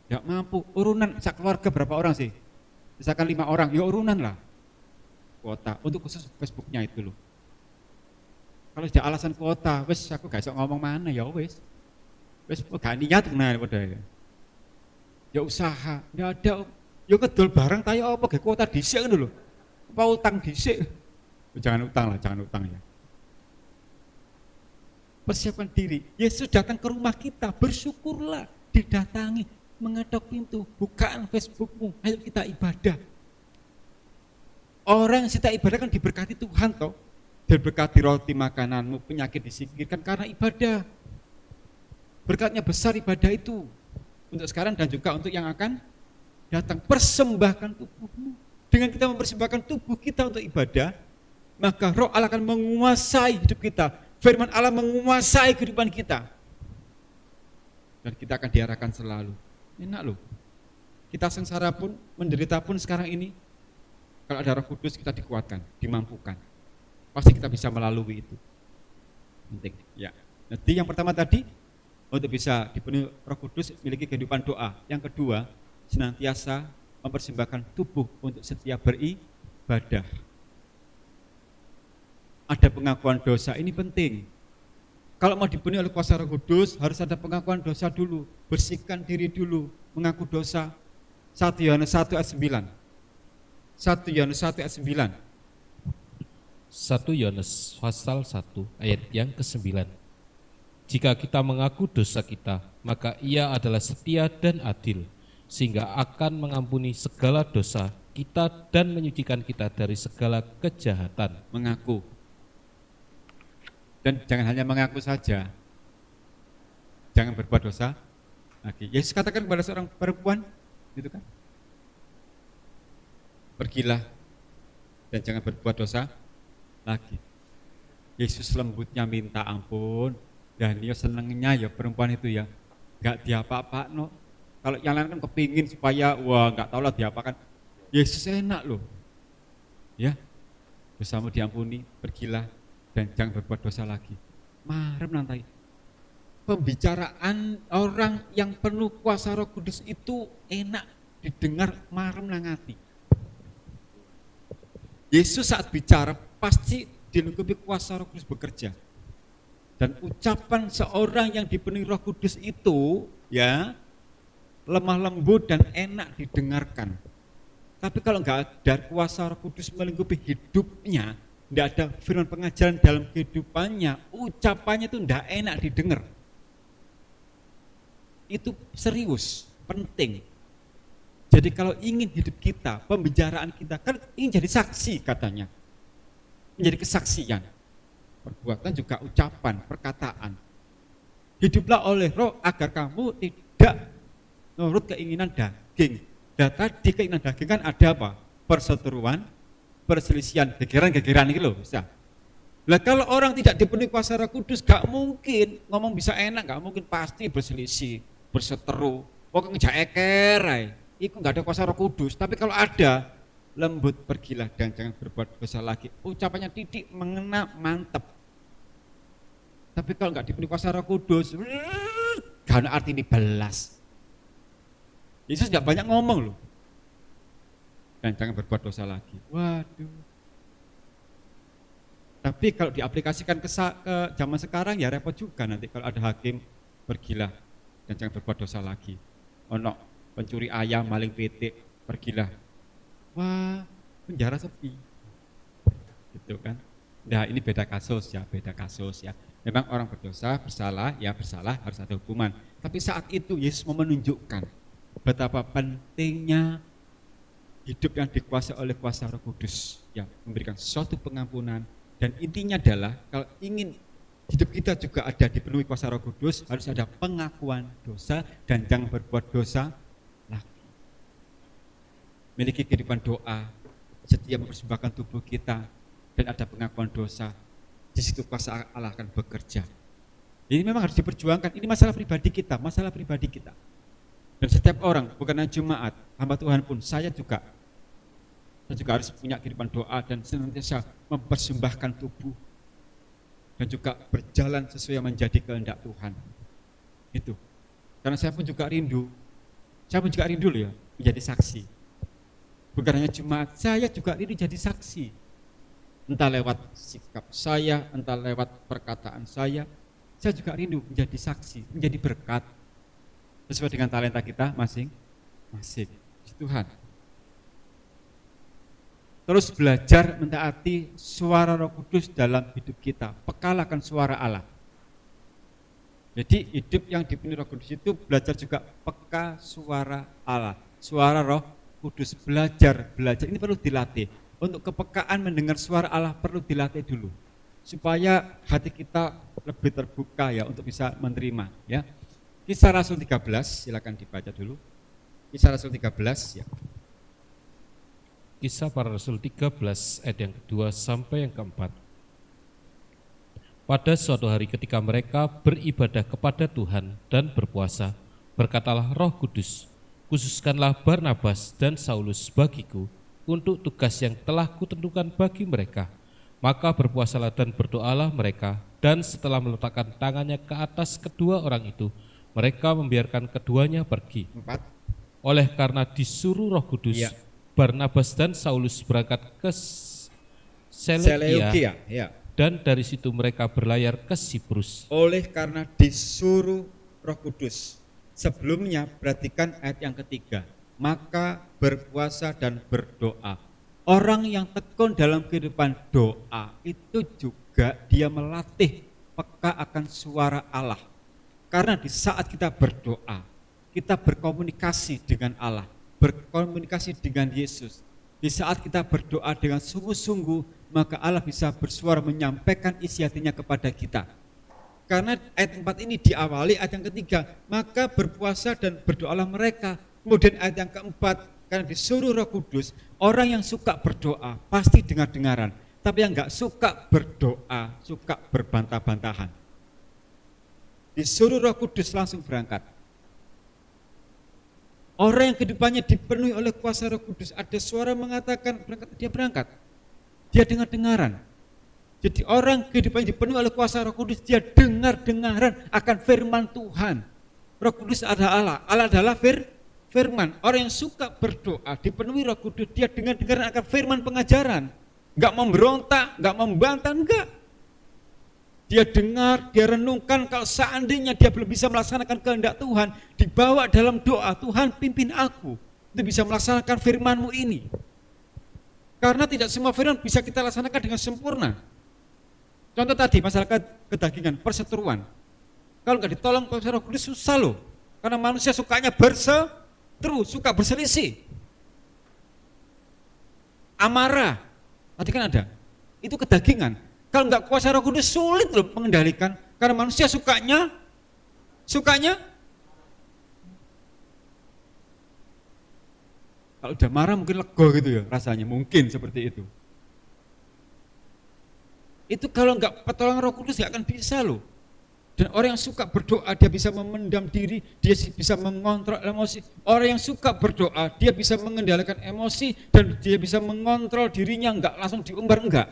Ya mampu, urunan keluarga berapa orang sih? Misalkan 5 orang, ya urunan lah kuota untuk khusus Facebooknya itu loh. Kalau sudah alasan kuota, wes aku gak bisa ngomong mana ya wes gak niat kenal pada ya usaha, nggak ada, ya kedol barang tayo apa gak kuota dhisik ngono lho. Apa utang dhisik? Jangan utang lah, jangan utang ya. Persiapkan diri. Yesus datang ke rumah kita, bersyukurlah, didatangi, mengetok pintu, bukaan Facebookmu, ayo kita ibadah. Orang yang kita ibadah kan diberkati Tuhan toh, diberkati roti makananmu, penyakit disingkirkan karena ibadah. Berkatnya besar ibadah itu, untuk sekarang dan juga untuk yang akan datang. Persembahkan tubuhmu. Dengan kita mempersembahkan tubuh kita untuk ibadah, maka Roh Allah akan menguasai hidup kita. Firman Allah menguasai kehidupan kita. Dan kita akan diarahkan selalu. Enak loh. Kita sengsara pun, menderita pun sekarang ini, kalau ada Roh Kudus kita dikuatkan, dimampukan. Pasti kita bisa melalui itu. Penting. Ya. Nanti yang pertama tadi, untuk bisa dipenuhi Roh Kudus, memiliki kehidupan doa. Yang kedua, senantiasa mempersembahkan tubuh untuk setiap beribadah. Ada pengakuan dosa, ini penting. Kalau mau dipenuhi oleh kuasa Roh Kudus, harus ada pengakuan dosa dulu. Bersihkan diri dulu, mengaku dosa. 1 Yohanes 1 ayat 9. 1 Yohanes 1 ayat 9. 1 Yohanes pasal 1 ayat yang ke-9. Jika kita mengaku dosa kita, maka Ia adalah setia dan adil, sehingga akan mengampuni segala dosa kita dan menyucikan kita dari segala kejahatan. Mengaku. Dan jangan hanya mengaku saja. Jangan berbuat dosa lagi. Yesus katakan kepada seorang perempuan, gitu kan? Pergilah dan jangan berbuat dosa lagi. Yesus lembutnya minta ampun, dan dia senengnya ya perempuan itu ya, gak diapa-apa no. Kalau yang lain kan kepingin supaya, wah gak tau lah diapakan. Yesus enak loh, ya, dosamu diampuni, pergilah dan jangan berbuat dosa lagi. Marem nanti. Pembicaraan orang yang penuh kuasa Roh Kudus itu enak didengar, marem nang ati. Yesus saat bicara pasti dilengkapi kuasa Roh Kudus bekerja. Dan ucapan seorang yang dipenuhi Roh Kudus itu ya lemah lembut dan enak didengarkan. Tapi kalau enggak ada kuasa Roh Kudus melingkupi hidupnya, enggak ada firman pengajaran dalam kehidupannya, ucapannya itu enggak enak didengar. Itu serius, penting. Jadi kalau ingin hidup kita, pembicaraan kita, kan ingin jadi saksi katanya. Menjadi kesaksian. Perbuatan juga ucapan, perkataan. Hiduplah oleh Roh agar kamu tidak menurut keinginan daging. Dan tadi keinginan daging kan ada apa? Perseteruan, perselisihan, gegeran-gegeran itu loh bisa. Lah kalau orang tidak dipenuhi kuasa Roh Kudus, gak mungkin ngomong bisa enak, gak mungkin, pasti berselisih, berseteru. Pokoknya ngejak eker, itu gak ada kuasa Roh Kudus. Tapi kalau ada, lembut, pergilah dan jangan berbuat dosa lagi. Ucapannya titik, mengena, mantep. Tapi kalau nggak dipenuhi kuasa Roh Kudus, gak ada arti ini belas. Yesus nggak banyak ngomong loh. Dan jangan berbuat dosa lagi. Waduh. Tapi kalau diaplikasikan ke zaman sekarang ya repot juga nanti kalau ada hakim, pergilah dan jangan berbuat dosa lagi. Ono pencuri ayam, maling pitik, pergilah. Wah, penjara sepi. Gitu kan. Nah ini beda kasus ya, beda kasus ya. Memang orang berdosa, bersalah, ya bersalah harus ada hukuman. Tapi saat itu Yesus mau menunjukkan betapa pentingnya hidup yang dikuasai oleh kuasa Roh Kudus, yang memberikan suatu pengampunan. Dan intinya adalah kalau ingin hidup kita juga ada dipenuhi kuasa Roh Kudus, harus ada pengakuan dosa dan jangan berbuat dosa lagi. memiliki kehidupan doa, setia mempersembahkan tubuh kita, dan ada pengakuan dosa, di situ kuasa Allah akan bekerja. Ini memang harus diperjuangkan, ini masalah pribadi kita, Dan setiap orang, bukan hanya jemaat, hamba Tuhan pun, saya juga harus punya kehidupan doa dan senantiasa mempersembahkan tubuh dan juga berjalan sesuai yang menjadi kehendak Tuhan. Itu. Karena saya pun juga rindu loh ya, menjadi saksi. Bukan hanya jemaat, saya juga rindu jadi saksi. Entah lewat sikap saya, entah lewat perkataan saya juga rindu menjadi saksi, menjadi berkat. Sesuai dengan talenta kita masing-masing. Tuhan. Terus belajar mentaati suara Roh Kudus dalam hidup kita, peka akan suara Allah. Jadi hidup yang dipenuhi Roh Kudus itu belajar juga peka suara Allah, suara Roh Kudus. Belajar ini perlu dilatih. Untuk kepekaan mendengar suara Allah perlu dilatih dulu, supaya hati kita lebih terbuka ya untuk bisa menerima ya. Kisah Rasul 13, silakan dibaca dulu. Kisah Rasul 13 ya. Kisah para Rasul 13 ayat yang kedua sampai yang keempat. Pada suatu hari ketika mereka beribadah kepada Tuhan dan berpuasa, berkatalah Roh Kudus, khususkanlah Barnabas dan Saulus bagiku untuk tugas yang telah kutentukan bagi mereka. Maka berpuasalah dan berdoalah mereka, dan setelah meletakkan tangannya ke atas kedua orang itu, mereka membiarkan keduanya pergi. 4. Oleh karena disuruh Roh Kudus, Ya. Barnabas dan Saulus berangkat ke Seleukia, ya. dan dari situ mereka berlayar ke Siprus. Oleh karena disuruh Roh Kudus. Sebelumnya perhatikan ayat yang ketiga. Maka berpuasa dan berdoa. Orang yang tekun dalam kehidupan doa itu juga dia melatih peka akan suara Allah. Karena di saat kita berdoa, kita berkomunikasi dengan Allah, berkomunikasi dengan Yesus. Di saat kita berdoa dengan sungguh-sungguh, maka Allah bisa bersuara menyampaikan isi hatinya kepada kita. Karena ayat 4 ini diawali ayat yang ketiga, maka berpuasa dan berdoalah mereka. Kemudian ayat yang keempat, karena disuruh Roh Kudus, orang yang suka berdoa pasti dengar-dengaran. Tapi yang enggak suka berdoa, suka berbantah-bantahan. Disuruh Roh Kudus langsung berangkat. Orang yang kehidupannya dipenuhi oleh kuasa Roh Kudus, ada suara mengatakan berangkat, dia berangkat. Dia dengar-dengaran. Jadi orang kehidupannya dipenuhi oleh kuasa Roh Kudus, dia dengar-dengaran akan firman Tuhan. Roh Kudus adalah Allah, Allah adalah firman. Orang yang suka berdoa, dipenuhi Roh Kudus, dia dengar-dengaran akan firman pengajaran. Enggak memberontak, enggak membantah, enggak. Dia dengar, dia renungkan, kalau seandainya dia belum bisa melaksanakan kehendak Tuhan, dibawa dalam doa, Tuhan pimpin aku, untuk bisa melaksanakan firman-Mu ini. Karena tidak semua firman bisa kita laksanakan dengan sempurna. Contoh tadi, masalah kedagingan, perseteruan. Kalau nggak ditolong oleh Roh Kudus susah loh. Karena manusia sukanya berseteru, suka berselisih. Amarah, tadi kan ada, itu kedagingan. Kalau nggak kuasa Roh Kudus sulit loh mengendalikan, karena manusia sukanya kalau udah marah mungkin lega gitu ya rasanya, mungkin seperti itu. Itu kalau nggak pertolongan Roh Kudus nggak akan bisa loh. Dan orang yang suka berdoa dia bisa memendam diri, dia bisa mengontrol emosi. Orang yang suka berdoa dia bisa mengendalikan emosi dan dia bisa mengontrol dirinya, nggak langsung diumbar, enggak.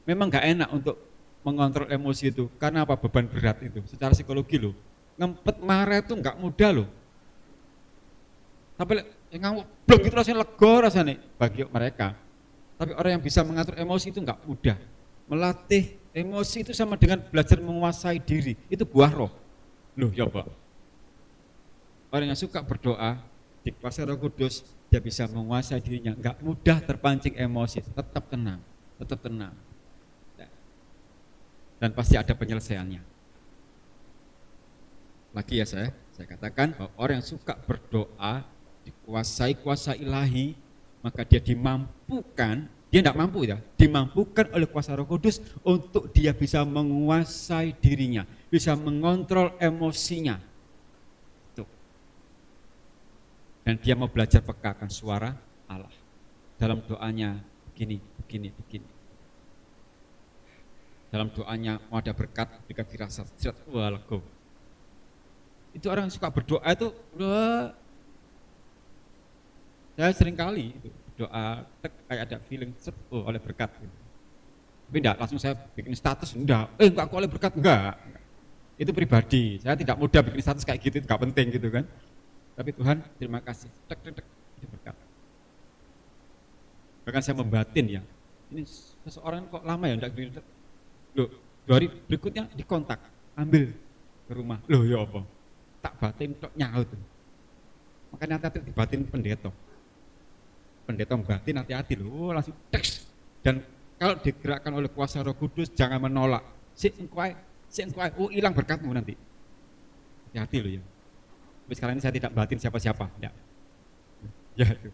Memang nggak enak untuk mengontrol emosi itu, karena apa? Beban berat itu, secara psikologi loh. Ngempet marah itu nggak mudah loh. Tapi ngamuk blok itu rasanya lega rasanya bagi mereka. Tapi orang yang bisa mengatur emosi itu nggak mudah. Melatih emosi itu sama dengan belajar menguasai diri, itu buah roh. Loh ya Pak. Orang yang suka berdoa, dikuasai Roh Kudus, dia bisa menguasai dirinya, nggak mudah terpancing emosi, tetap tenang. Dan pasti ada penyelesaiannya. Lagi ya saya katakan bahwa orang yang suka berdoa, dikuasai kuasa ilahi, maka dia dimampukan, dia tidak mampu ya, dimampukan oleh kuasa Roh Kudus untuk dia bisa menguasai dirinya, bisa mengontrol emosinya. Tuh. Dan dia mau belajar peka akan suara Allah. Dalam doanya begini. Dalam doanya mau ada berkat, berikan firasat, wah lego. Itu orang yang suka berdoa itu, saya sering kali doa kayak ada feeling, oleh berkat. Tapi enggak, langsung saya bikin status, enggak aku oleh berkat, enggak. Itu pribadi, saya tidak mudah bikin status kayak gitu, itu enggak penting gitu kan. Tapi Tuhan, terima kasih, itu berkat. Bahkan saya membatin ya, ini seseorang kok lama ya, enggak. Loh, 2 hari berikutnya dikontak, ambil ke rumah. Loh ya apa? Tak batin tok nyaut. Makanya hati-hati dibatin pendeta. Pendeta membatin hati-hati loh, langsung teks. Dan kalau digerakkan oleh kuasa Roh Kudus jangan menolak. Si engkau, hilang berkatmu nanti. Hati-hati loh ya. Tapi sekarang ini saya tidak batin siapa-siapa, enggak. Ya itu.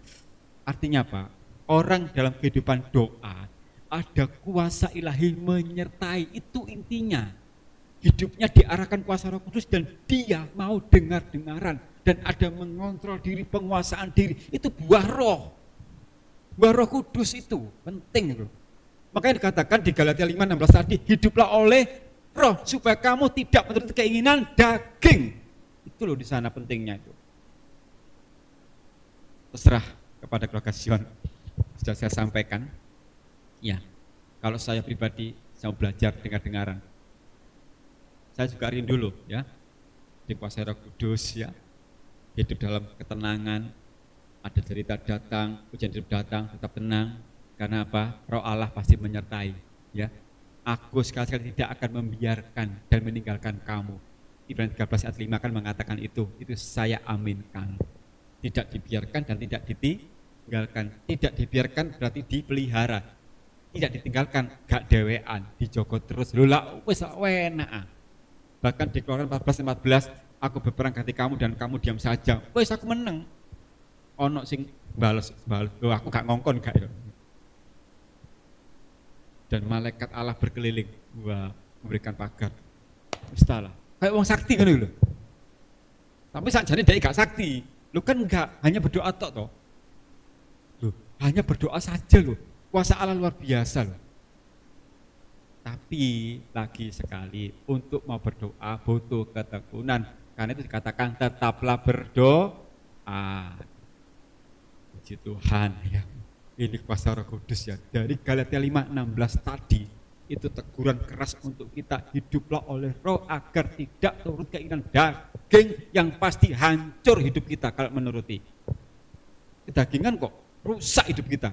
Artinya apa? Orang dalam kehidupan doa ada kuasa ilahi menyertai, itu intinya. Hidupnya diarahkan kuasa Roh Kudus dan dia mau dengar-dengaran dan ada mengontrol diri, penguasaan diri. Itu buah roh. Buah Roh Kudus itu penting loh. Makanya dikatakan di Galatia 5:16 tadi, hiduplah oleh roh supaya kamu tidak menuruti keinginan daging. Itu loh di sana pentingnya itu. Terserah kepada keluarga Sion. Sudah saya sampaikan. Ya, kalau saya pribadi, saya mau belajar dengar-dengaran. Saya juga rindu loh ya, dikuasai Roh Kudus ya, hidup dalam ketenangan, ada cerita datang, hujan hidup datang, tetap tenang. Karena apa? Roh Allah pasti menyertai ya. Aku sekali-kali tidak akan membiarkan dan meninggalkan kamu. Ibrani 13 ayat 5 kan mengatakan itu saya aminkan. Tidak dibiarkan dan tidak ditinggalkan. Tidak dibiarkan berarti dipelihara. Tidak ditinggalkan, gak dewean, dijogo terus. Lula wis enak. Bahkan di Keluaran 14:14, aku berperang ganti kamu dan kamu diam saja. Wis aku menang. Ono sing bales. Loh aku gak ngongkon gak ya. Dan malaikat Allah berkeliling, memberikan pagar. Istalah. Kayak wong sakti kan lho. Tapi sakjane dhek gak sakti. Lu kan enggak, hanya berdoa tok toh. Loh, hanya berdoa saja loh. Kuasa Allah luar biasa loh. Tapi lagi sekali untuk mau berdoa butuh ketekunan. Karena itu dikatakan tetaplah berdoa. Puji Tuhan ya. Ini kuasa Roh Kudus ya. Dari Galatia 5:16 tadi itu teguran keras untuk kita, hiduplah oleh roh agar tidak turut keinginan daging yang pasti hancur hidup kita kalau menuruti. Kedagingan kok rusak hidup kita.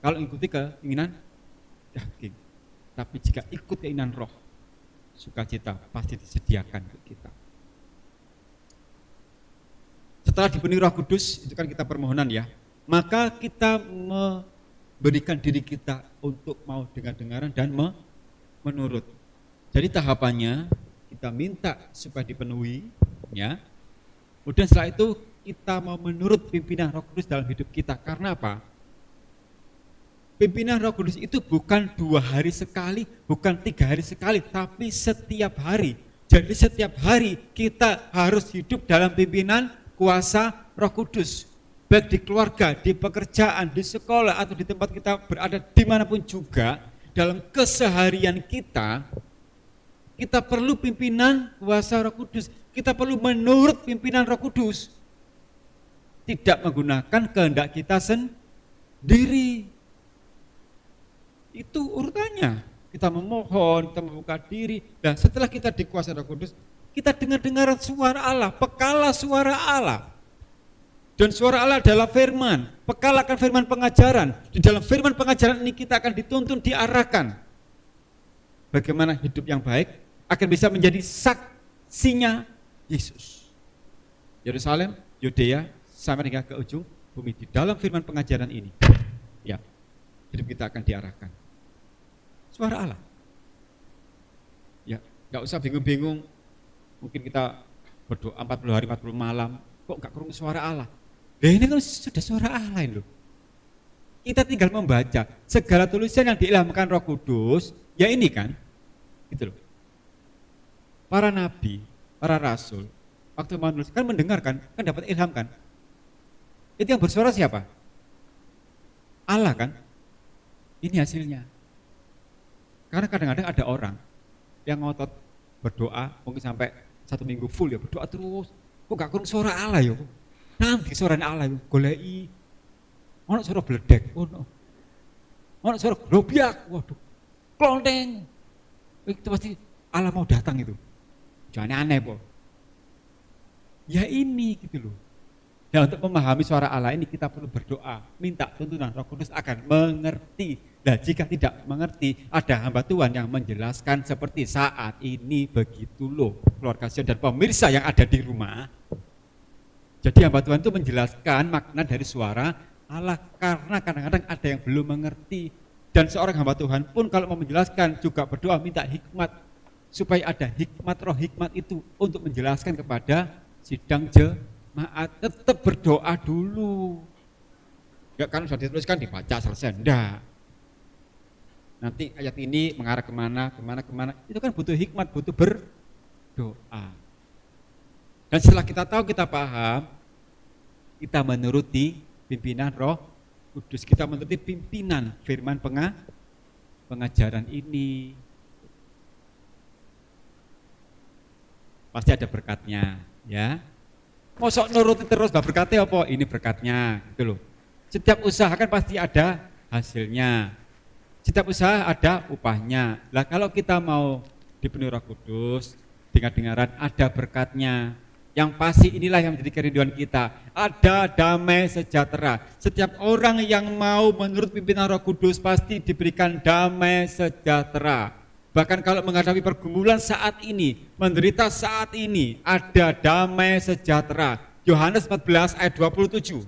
Kalau ikuti keinginan daging, tapi jika ikut keinginan roh, sukacita pasti disediakan untuk kita. Setelah dipenuhi Roh Kudus, itu kan kita permohonan ya, maka kita memberikan diri kita untuk mau dengar-dengaran dan menurut. Jadi tahapannya kita minta supaya dipenuhi, ya. Kemudian setelah itu kita mau menurut pimpinan Roh Kudus dalam hidup kita. Karena apa? Pimpinan Roh Kudus itu bukan 2 hari sekali, bukan 3 hari sekali, tapi setiap hari. Jadi setiap hari kita harus hidup dalam pimpinan kuasa Roh Kudus. Baik di keluarga, di pekerjaan, di sekolah, atau di tempat kita berada dimanapun juga, dalam keseharian kita perlu pimpinan kuasa Roh Kudus. Kita perlu menurut pimpinan Roh Kudus. Tidak menggunakan kehendak kita sendiri. Itu urutannya. Kita memohon, kita membuka diri. Dan setelah kita dikuasai Roh Kudus, kita dengar-dengaran suara Allah, pekalah suara Allah. Dan suara Allah adalah firman, pekalakan firman pengajaran. Di dalam firman pengajaran ini kita akan dituntun, diarahkan. Bagaimana hidup yang baik akan bisa menjadi saksinya Yesus. Yerusalem, Yudea, sampai hingga ke ujung bumi. Di dalam firman pengajaran ini, ya, hidup kita akan diarahkan. Suara Allah. Ya, nggak usah bingung-bingung. Mungkin kita berdoa 40 hari, 40 malam, kok nggak kerungu suara Allah? Ini kan sudah suara Allah loh. Kita tinggal membaca segala tulisan yang diilhamkan Roh Kudus, ya ini kan, gitu loh. Para nabi, para rasul, waktu menulis kan mendengarkan, kan dapat ilham kan. Itu yang bersuara siapa? Allah kan? Ini hasilnya. Karena kadang-kadang ada orang yang ngotot berdoa, mungkin sampai 1 minggu full ya berdoa terus. Kok gak kurang suara Allah ya? Nanti suara Allah ya, golei. Ono suara bledek, ono suara grobiak, waduh, klonteng. Itu pasti Allah mau datang itu. Jangan aneh po. Ya ini gitu loh. Dan untuk memahami suara Allah ini kita perlu berdoa, minta tuntunan Roh Kudus akan mengerti. Dan jika tidak mengerti, ada hamba Tuhan yang menjelaskan seperti saat ini begitu loh. Keluarga Sion dan pemirsa yang ada di rumah. Jadi hamba Tuhan itu menjelaskan makna dari suara Allah karena kadang-kadang ada yang belum mengerti. Dan seorang hamba Tuhan pun kalau mau menjelaskan juga berdoa minta hikmat. Supaya ada hikmat, roh hikmat itu untuk menjelaskan kepada sidang jemaat. Tetap berdoa dulu. Enggak kan sudah dituliskan dibaca selesai, enggak. Nanti ayat ini mengarah kemana. Itu kan butuh hikmat, butuh berdoa. Dan setelah kita tahu, kita paham, kita menuruti pimpinan Roh Kudus. Kita menuruti pimpinan firman pengajaran ini. Pasti ada berkatnya, ya. Mosok nuruti terus, berkatnya apa? Ini berkatnya, gitu loh. Setiap usaha kan pasti ada hasilnya. Setiap usaha ada upahnya. Lah kalau kita mau dipenuhi Roh Kudus, dengar-dengaran ada berkatnya. Yang pasti inilah yang menjadi kerinduan kita. Ada damai sejahtera. Setiap orang yang mau menurut pimpinan Roh Kudus pasti diberikan damai sejahtera. Bahkan kalau menghadapi pergumulan saat ini, menderita saat ini, ada damai sejahtera. Yohanes 14 ayat 27.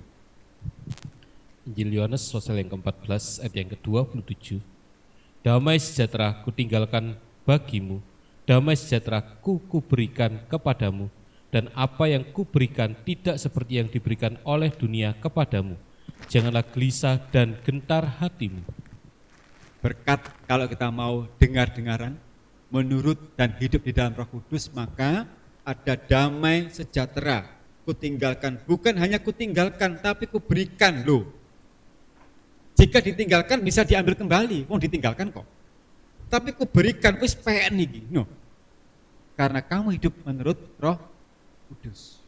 Injil Yohanes pasal yang ke-14 ayat yang ke-27. Damai sejahtera kutinggalkan bagimu, damai sejahtera kuberikan kepadamu, dan apa yang kuberikan tidak seperti yang diberikan oleh dunia kepadamu. Janganlah gelisah dan gentar hatimu. Berkat kalau kita mau dengar-dengaran, menurut dan hidup di dalam Roh Kudus, maka ada damai sejahtera. Kutinggalkan, bukan hanya kutinggalkan, tapi kuberikan loh. Jika ditinggalkan bisa diambil kembali, mau ditinggalkan kok. Tapi kuberikan, wis pengen iki, no. Karena kamu hidup menurut Roh Kudus.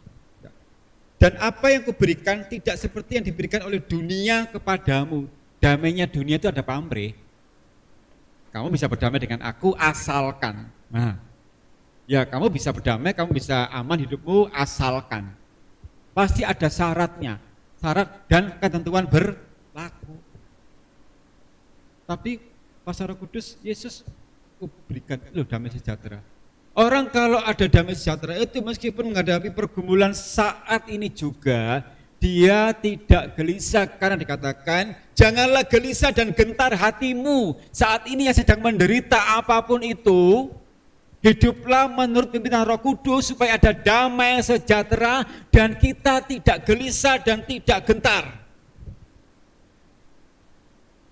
Dan apa yang kuberikan tidak seperti yang diberikan oleh dunia kepadamu. Damainya dunia itu ada pamrih. Kamu bisa berdamai dengan aku asalkan. Nah, ya kamu bisa berdamai, kamu bisa aman hidupmu asalkan. Pasti ada syaratnya, syarat dan ketentuan berlaku. Tapi pas Roh Kudus, Yesus berikan loh damai sejahtera. Orang kalau ada damai sejahtera itu meskipun menghadapi pergumulan saat ini juga, dia tidak gelisah karena dikatakan janganlah gelisah dan gentar hatimu saat ini yang sedang menderita apapun itu. Hiduplah menurut pimpinan Roh Kudus supaya ada damai sejahtera dan kita tidak gelisah dan tidak gentar.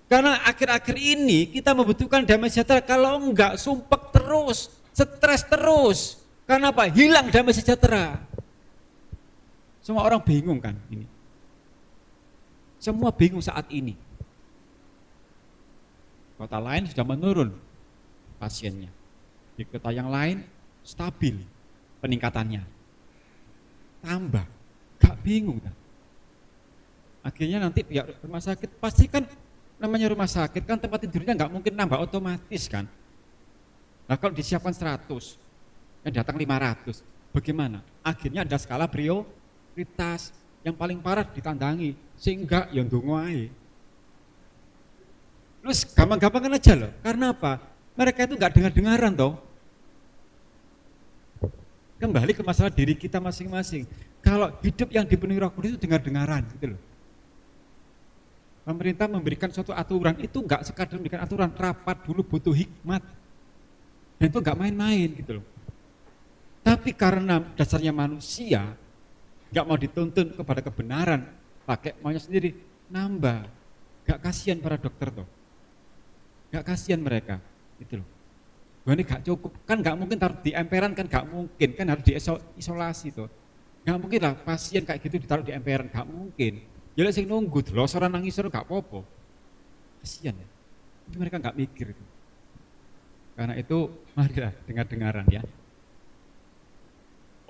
Karena akhir-akhir ini kita membutuhkan damai sejahtera, kalau enggak sumpek terus, stres terus. Karena apa? Hilang damai sejahtera. Semua orang bingung kan ini. Semua bingung saat ini. Kota lain sudah menurun pasiennya. Di kota yang lain stabil peningkatannya. Tambah, gak bingung kan. Akhirnya nanti pihak rumah sakit pasti kan, namanya rumah sakit kan tempat tidurnya gak mungkin nambah otomatis kan. Nah kalau disiapkan 100, yang datang 500, bagaimana? Akhirnya ada skala prioritas, yang paling parah ditandangi, sehingga yang ndonga ae. Terus gampang-gampangan aja loh, karena apa? Mereka itu gak dengar-dengaran toh. Kembali ke masalah diri kita masing-masing. Kalau hidup yang dipenuhi Roh Kudus itu dengar-dengaran gitu loh. Pemerintah memberikan suatu aturan, itu gak sekadar memberikan aturan, rapat dulu butuh hikmat. Dan itu gak main-main gitu loh. Tapi karena dasarnya manusia, gak mau dituntun kepada kebenaran, pakai maunya sendiri, nambah. Gak kasihan para dokter toh. Gak kasihan mereka, gitu loh. Ini gak cukup, kan gak mungkin taruh di emperan, kan gak mungkin, kan harus diisolasi toh. Gak mungkin lah pasien kayak gitu ditaruh di emperan, gak mungkin. Jadi sing nunggu, losoran nangis gak apa-apa. Kasihan ya. Itu mereka nggak mikir itu. Karena itu marilah dengar-dengaran ya.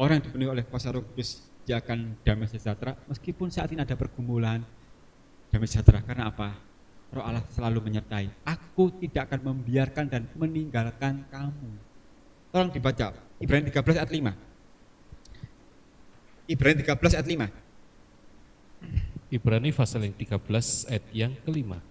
Orang yang dipenuhi oleh kuasa Roh Kudus dia akan damai sejahtera meskipun saat ini ada pergumulan. Damai sejahtera karena apa? Roh Allah selalu menyertai. Aku tidak akan membiarkan dan meninggalkan kamu. Tolong dibaca Ibrani 13 ayat 5. Ibrani 13 ayat 5. Ibrani pasal yang 13 ayat yang kelima.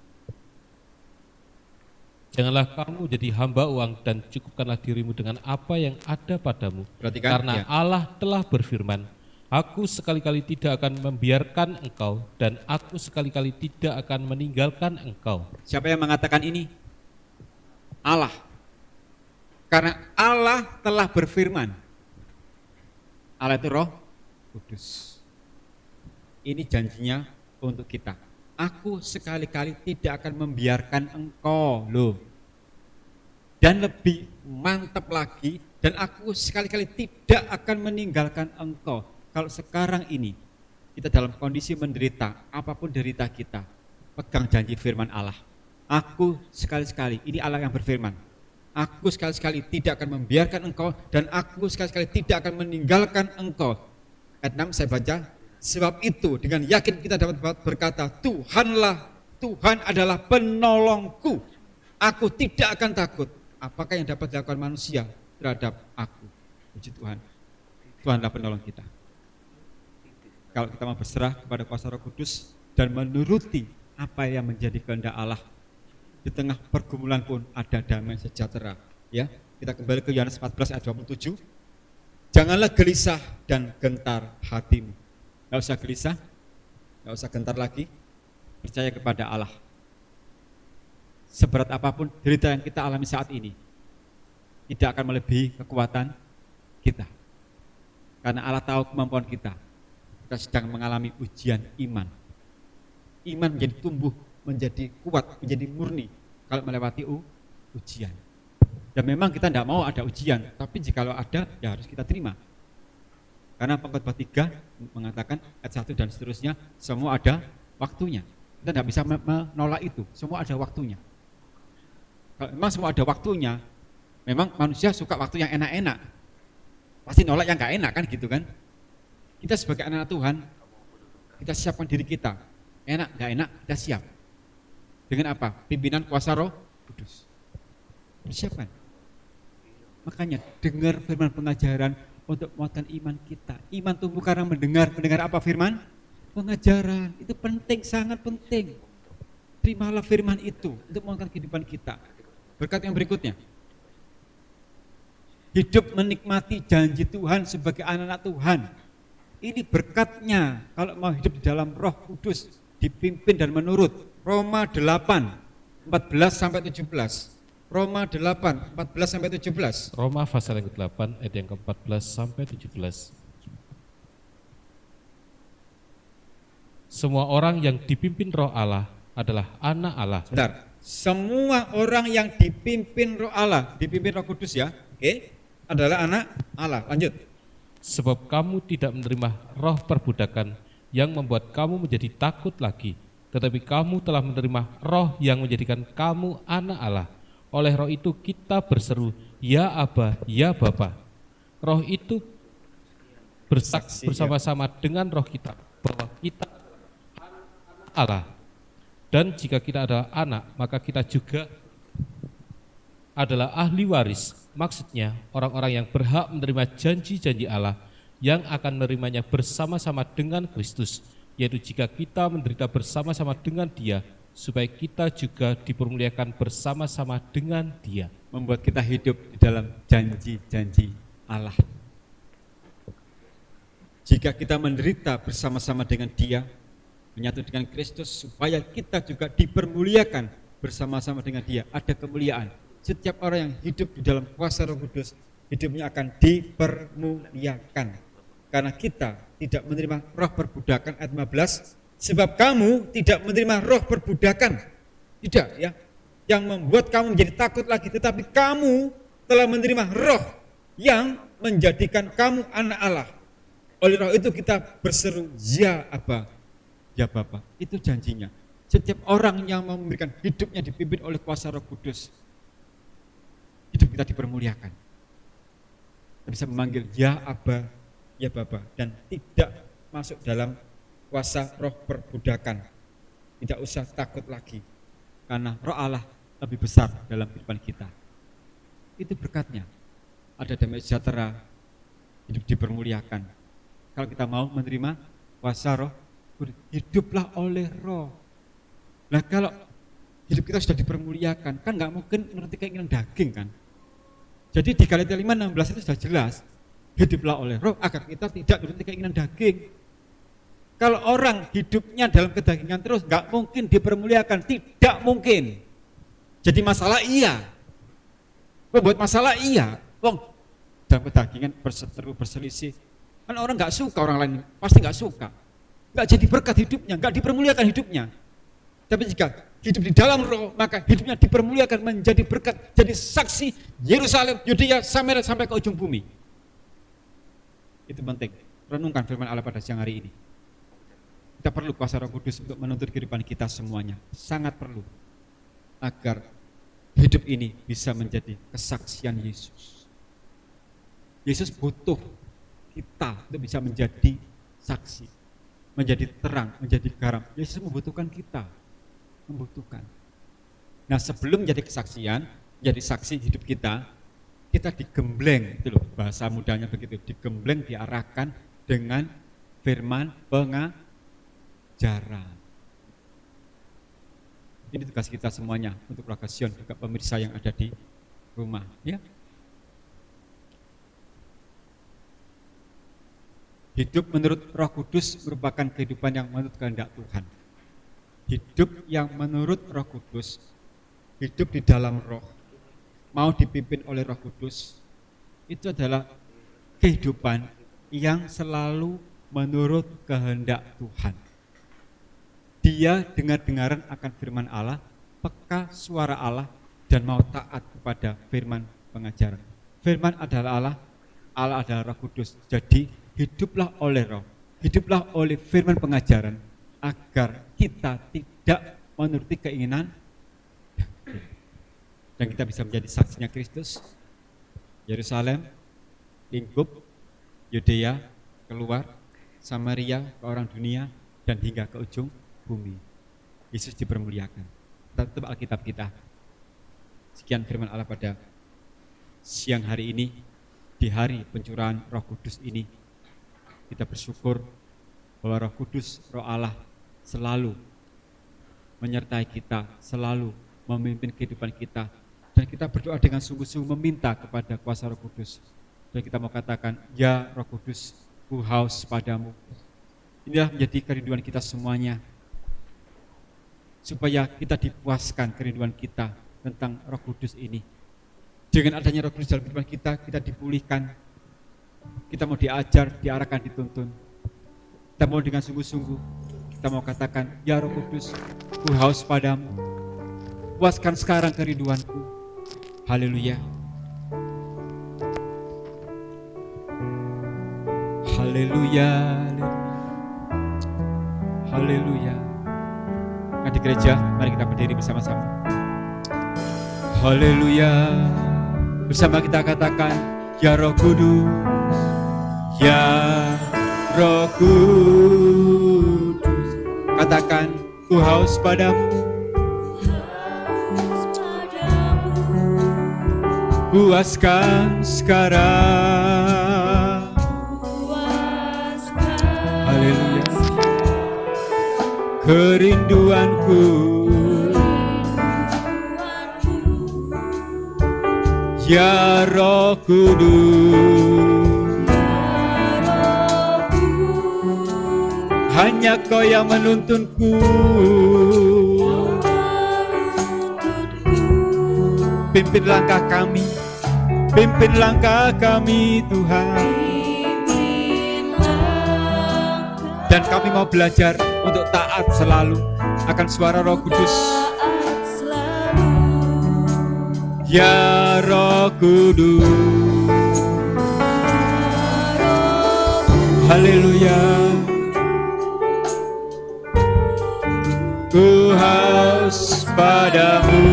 Janganlah kamu jadi hamba uang dan cukupkanlah dirimu dengan apa yang ada padamu. Perhatikan, Karena ya. Allah telah berfirman, aku sekali-kali tidak akan membiarkan engkau dan aku sekali-kali tidak akan meninggalkan engkau. Siapa yang mengatakan ini? Allah. Karena Allah telah berfirman. Allah itu Roh Kudus. Ini janjinya untuk kita. Aku sekali-kali tidak akan membiarkan engkau loh. Dan lebih mantap lagi, dan aku sekali-kali tidak akan meninggalkan engkau. Kalau sekarang ini kita dalam kondisi menderita, apapun derita kita, pegang janji firman Allah. Aku sekali-sekali, ini Allah yang berfirman, aku sekali-sekali tidak akan membiarkan engkau dan aku sekali-sekali tidak akan meninggalkan engkau. Ayat 6 saya baca, sebab itu dengan yakin kita dapat berkata, Tuhan adalah penolongku, aku tidak akan takut. Apakah yang dapat dilakukan manusia terhadap aku? Puji Tuhan, Tuhan adalah penolong kita. Kalau kita mau berserah kepada kuasa Roh Kudus dan menuruti apa yang menjadi kehendak Allah, di tengah pergumulan pun ada damai sejahtera. Ya, kita kembali ke Yohanes 14 ayat 27. Janganlah gelisah dan gentar hatimu. Gak usah gelisah, gak usah gentar lagi. Percaya kepada Allah. Seberat apapun derita yang kita alami saat ini, tidak akan melebihi kekuatan kita. Karena Allah tahu kemampuan kita. Kita sedang mengalami ujian iman. Iman menjadi tumbuh, menjadi kuat, menjadi murni kalau melewati ujian. Dan memang kita tidak mau ada ujian, tapi jikalau ada, ya harus kita terima. Karena Pengkhotbah 3 mengatakan ayat 1 dan seterusnya, semua ada waktunya. Kita tidak bisa menolak itu, semua ada waktunya. Kalau memang semua ada waktunya, memang manusia suka waktu yang enak-enak. Pasti nolak yang gak enak kan gitu kan. Kita sebagai anak Tuhan, kita siapkan diri kita. Enak, gak enak, kita siap. Dengan apa? Pimpinan kuasa Roh Kudus. Persiapkan. Makanya dengar firman pengajaran untuk menguatkan iman kita. Iman tumbuh karena mendengar apa firman? Pengajaran. Itu penting, sangat penting. Terimalah firman itu untuk menguatkan kehidupan kita. Berkat yang berikutnya. Hidup menikmati janji Tuhan sebagai anak-anak Tuhan. Ini berkatnya kalau mau hidup di dalam Roh Kudus, dipimpin dan menurut. Roma 8, 14 sampai 17. Roma 8, 14 sampai 17. Roma pasal yang ke-8 ayat yang ke-14 sampai 17. Semua orang yang dipimpin Roh Allah adalah anak Allah. Bentar. Semua orang yang dipimpin Roh Allah, dipimpin Roh Kudus ya, oke, adalah anak Allah. Lanjut. Sebab kamu tidak menerima roh perbudakan yang membuat kamu menjadi takut lagi, tetapi kamu telah menerima roh yang menjadikan kamu anak Allah. Oleh roh itu kita berseru, ya Aba, ya Bapa. Roh itu bersaksi bersama-sama dengan roh kita bahwa kita anak Allah. Dan jika kita adalah anak, maka kita juga adalah ahli waris. Maksudnya orang-orang yang berhak menerima janji-janji Allah yang akan menerimanya bersama-sama dengan Kristus, yaitu jika kita menderita bersama-sama dengan Dia, supaya kita juga dipermuliakan bersama-sama dengan Dia. Membuat kita hidup di dalam janji-janji Allah. Jika kita menderita bersama-sama dengan Dia, menyatu dengan Kristus, supaya kita juga dipermuliakan bersama-sama dengan Dia. Ada kemuliaan. Setiap orang yang hidup di dalam kuasa Roh Kudus, hidupnya akan dipermuliakan. Karena kita tidak menerima roh perbudakan, ayat 15, sebab kamu tidak menerima roh perbudakan. Tidak ya, yang membuat kamu menjadi takut lagi, tetapi kamu telah menerima roh yang menjadikan kamu anak Allah. Oleh roh itu kita berseru, ya Aba, ya Bapa. Itu janjinya. Setiap orang yang mau memberikan hidupnya dipimpin oleh kuasa Roh Kudus, hidup kita dipermuliakan. Kita bisa memanggil ya Aba, ya Bapa, dan tidak masuk dalam kuasa roh perbudakan. Tidak usah takut lagi, karena Roh Allah lebih besar dalam kehidupan kita. Itu berkatnya. Ada damai sejahtera, hidup dipermuliakan. Kalau kita mau menerima kuasa Roh, hiduplah oleh Roh. Nah kalau hidup kita sudah dipermuliakan, kan nggak mungkin menuruti keinginan daging kan. Jadi di Galatia 5:16 itu sudah jelas, hiduplah oleh Roh agar kita tidak menuruti keinginan daging. Kalau orang hidupnya dalam kedagingan terus, nggak mungkin dipermuliakan, tidak mungkin. Jadi masalah iya, membuat masalah iya. Wong dalam kedagingan berseteru, berselisih, kan orang nggak suka, orang lain pasti nggak suka, nggak jadi berkat hidupnya, nggak dipermuliakan hidupnya. Tapi jika hidup di dalam Roh, maka hidupnya dipermuliakan, menjadi berkat, jadi saksi Yerusalem, Yudea, Samaria sampai ke ujung bumi. Itu penting. Renungkan firman Allah pada siang hari ini. Kita perlu kuasa Roh Kudus untuk menuntun kehidupan kita semuanya. Sangat perlu. Agar hidup ini bisa menjadi kesaksian Yesus. Yesus butuh kita untuk bisa menjadi saksi, menjadi terang, menjadi garam. Yesus membutuhkan kita. Membutuhkan. Nah sebelum menjadi kesaksian, menjadi saksi hidup kita digembleng, itu loh bahasa mudanya begitu, digembleng, diarahkan dengan firman pengajaran. Ini tugas kita semuanya untuk keluarga Sion, juga pemirsa yang ada di rumah. Ya. Hidup menurut Roh Kudus merupakan kehidupan yang menurut kehendak Tuhan. Hidup yang menurut Roh Kudus, hidup di dalam Roh, mau dipimpin oleh Roh Kudus, itu adalah kehidupan yang selalu menurut kehendak Tuhan. Dia dengar-dengaran akan firman Allah, peka suara Allah, dan mau taat kepada firman pengajaran. Firman adalah Allah, Allah adalah Roh Kudus. Jadi hiduplah oleh Roh, hiduplah oleh firman pengajaran, agar kita tidak menuruti keinginan dan kita bisa menjadi saksinya Kristus. Yerusalem, lingkup, Yudea, keluar, Samaria, ke orang dunia, dan hingga ke ujung bumi. Yesus dipermuliakan. Kita tutup Alkitab kita. Sekian firman Allah pada siang hari ini, di hari pencurahan Roh Kudus ini. Kita bersyukur bahwa Roh Kudus, Roh Allah selalu menyertai kita, selalu memimpin kehidupan kita. Dan kita berdoa dengan sungguh-sungguh meminta kepada kuasa Roh Kudus. Dan kita mau katakan, ya Roh Kudus, ku haus padamu. Inilah menjadi kerinduan kita semuanya. Supaya kita dipuaskan kerinduan kita tentang Roh Kudus ini. Dengan adanya Roh Kudus dalam kehidupan kita dipulihkan. Kita mau diajar, diarahkan, dituntun. Kita mau dengan sungguh-sungguh. Kita mau katakan, ya Roh Kudus, ku haus padamu. Puaskan sekarang kerinduanku. Haleluya. Haleluya. Haleluya. Nah, di gereja, mari kita berdiri bersama-sama. Haleluya. Bersama kita katakan, ya Roh Kudus, ya Roh Kudus. Katakan, ku haus padamu. Puaskan sekarang. Haleluya. Kerinduanku. Ya Roh Kudus, hanya Kau yang menuntunku. Pimpin langkah kami, pimpin langkah kami Tuhan. Dan kami mau belajar untuk taat selalu akan suara Roh Kudus. Ya Roh Kudus, haleluya. ku haus padamu.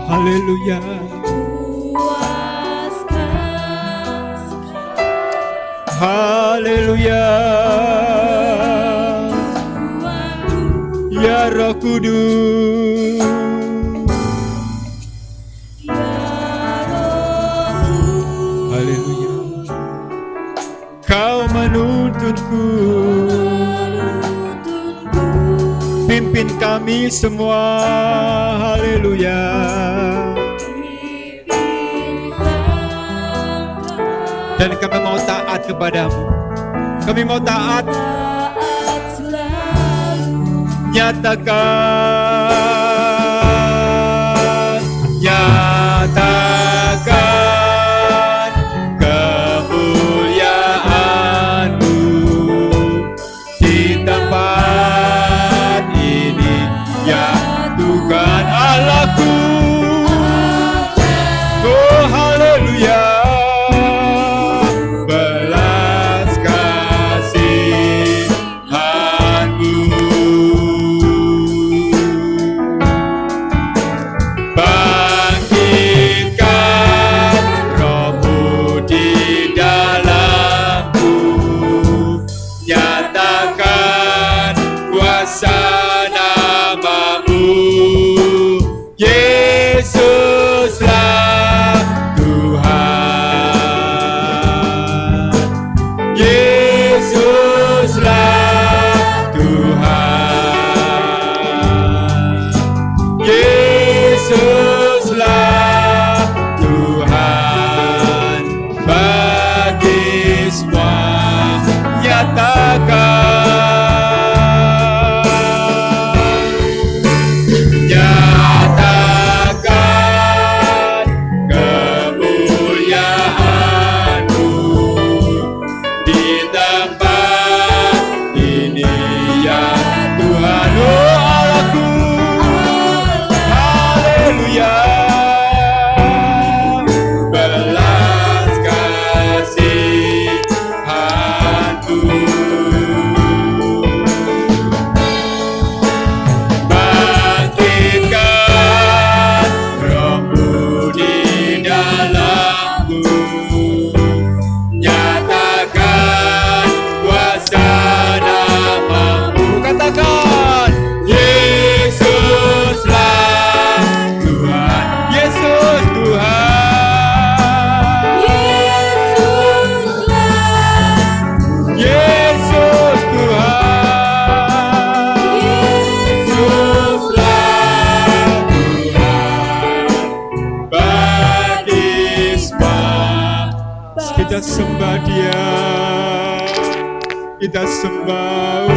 Haleluya. Haleluya. Ya Roh Kudus, haleluya. Kau menuntunku, pimpin kami semua, haleluya. Dan kami mau taat kepadamu, kami mau taat. Nyatakan, nyatakan kemuliaan-Mu di tempat ini, ya Tuhan Allahku. Oh haleluya. Belas kasihan-Mu, kita sembah Dia, kita sembah.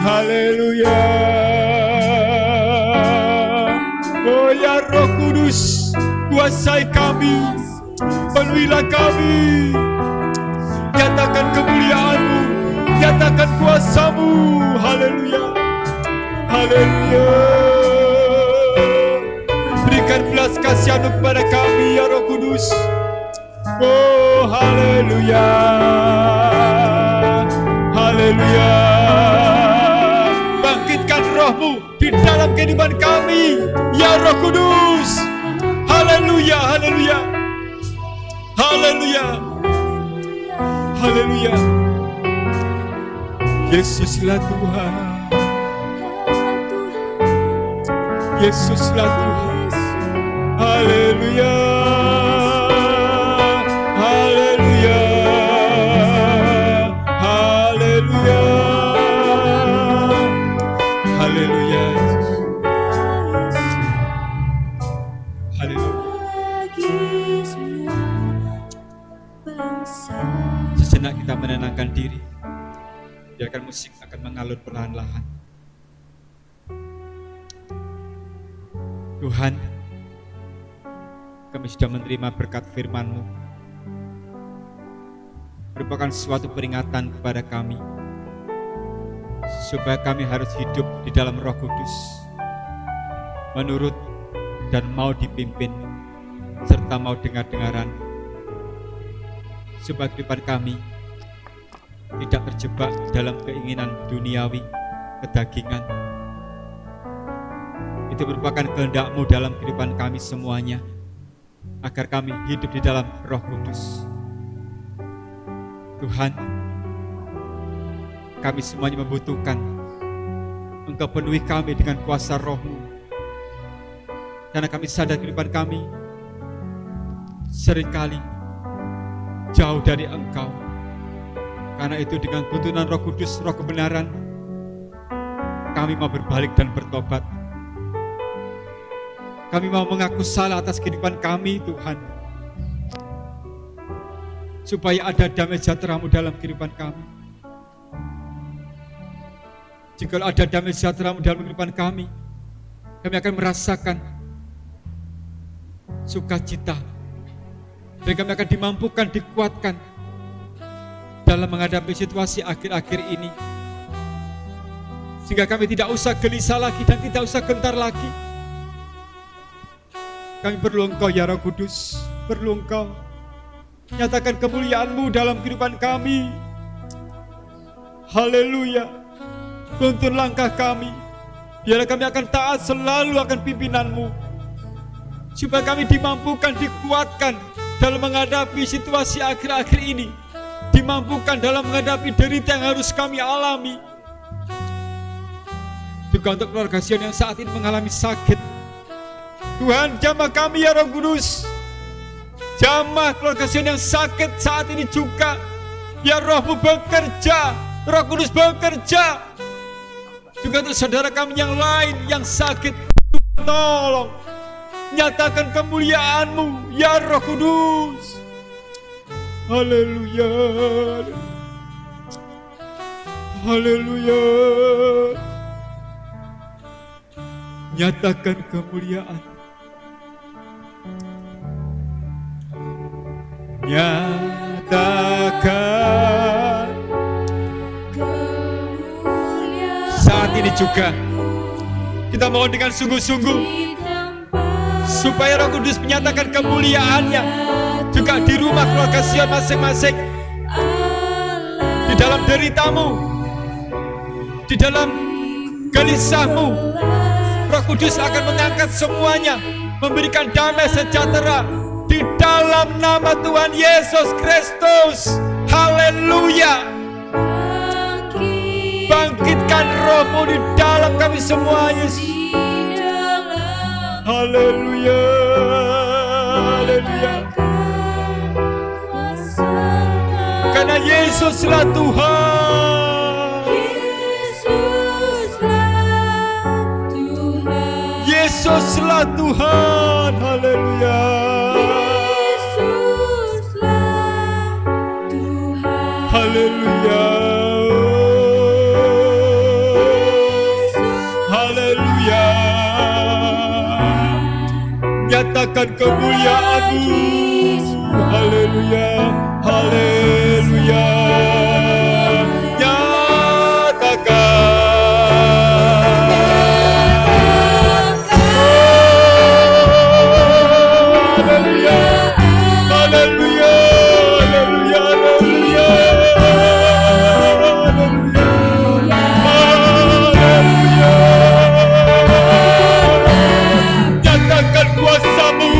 Haleluya. Oh ya Roh Kudus, kuasai kami, penuhilah kami, nyatakan kemuliaan-Mu, nyatakan kuasa-Mu. Haleluya, haleluya. Berikan belas kasihan-Mu kepada kami ya Roh Kudus. Oh haleluya, haleluya. Bangkitkan Roh-Mu di dalam kehidupan kami ya Roh Kudus. Haleluya, haleluya, haleluya, haleluya. Yesuslah Tuhan, Yesuslah Tuhan. Haleluya, haleluya, haleluya, haleluya, haleluya. Sejenak kita menenangkan diri, biarkan musik akan mengalun perlahan-lahan. Tuhan, kami sudah menerima berkat firman-Mu, merupakan suatu peringatan kepada kami, supaya kami harus hidup di dalam Roh Kudus, menurut dan mau dipimpin, serta mau dengar-dengaran, supaya kehidupan kami tidak terjebak dalam keinginan duniawi, kedagingan. Itu merupakan kehendak-Mu dalam kehidupan kami semuanya, agar kami hidup di dalam Roh Kudus. Tuhan, kami semuanya membutuhkan Engkau penuhi kami dengan kuasa Roh-Mu, karena kami sadar kehidupan kami seringkali jauh dari Engkau. Karena itu dengan tuntunan Roh Kudus, Roh kebenaran, kami mau berbalik dan bertobat. Kami mau mengaku salah atas kehidupan kami, Tuhan, supaya ada damai sejahtera-Mu dalam kehidupan kami. Jika ada damai sejahtera-Mu dalam kehidupan kami akan merasakan sukacita, dan kami akan dimampukan, dikuatkan dalam menghadapi situasi akhir-akhir ini, sehingga kami tidak usah gelisah lagi dan tidak usah gentar lagi. Kami perlu Engkau, ya Roh Kudus, perlu Engkau. Nyatakan kemuliaan-Mu dalam kehidupan kami. Haleluya. Tuntun langkah kami, biarlah kami akan taat selalu akan pimpinan-Mu, supaya kami dimampukan, dikuatkan dalam menghadapi situasi akhir-akhir ini, dimampukan dalam menghadapi derita yang harus kami alami. Juga untuk keluarga Sion yang saat ini mengalami sakit, Tuhan, jamah kami ya Roh Kudus. Jamah keluarga Sion yang sakit saat ini juga. Ya Roh-Mu bekerja, Roh Kudus bekerja. Juga untuk saudara kami yang lain yang sakit, tolong nyatakan kemuliaan-Mu ya Roh Kudus. Haleluya. Haleluya. Nyatakan kemuliaan. Nyatakan saat ini juga kita mohon dengan sungguh-sungguh supaya Roh Kudus menyatakan kemuliaan-Nya juga di rumah keluarga Sion masing-masing, di dalam derita-Mu, di dalam gelisah-Mu. Roh Kudus akan mengangkat semuanya, memberikan damai sejahtera di dalam nama Tuhan Yesus Kristus. Haleluya. Bangkitkan Roh-Mu di dalam kami semua, Yesus. Haleluya. Haleluya. Karena Yesuslah Tuhan. Yesuslah Tuhan. Haleluya. Haleluya. Haleluya. Nyatakan kemuliaan-Mu. Haleluya. Haleluya. Kuasa-Mu,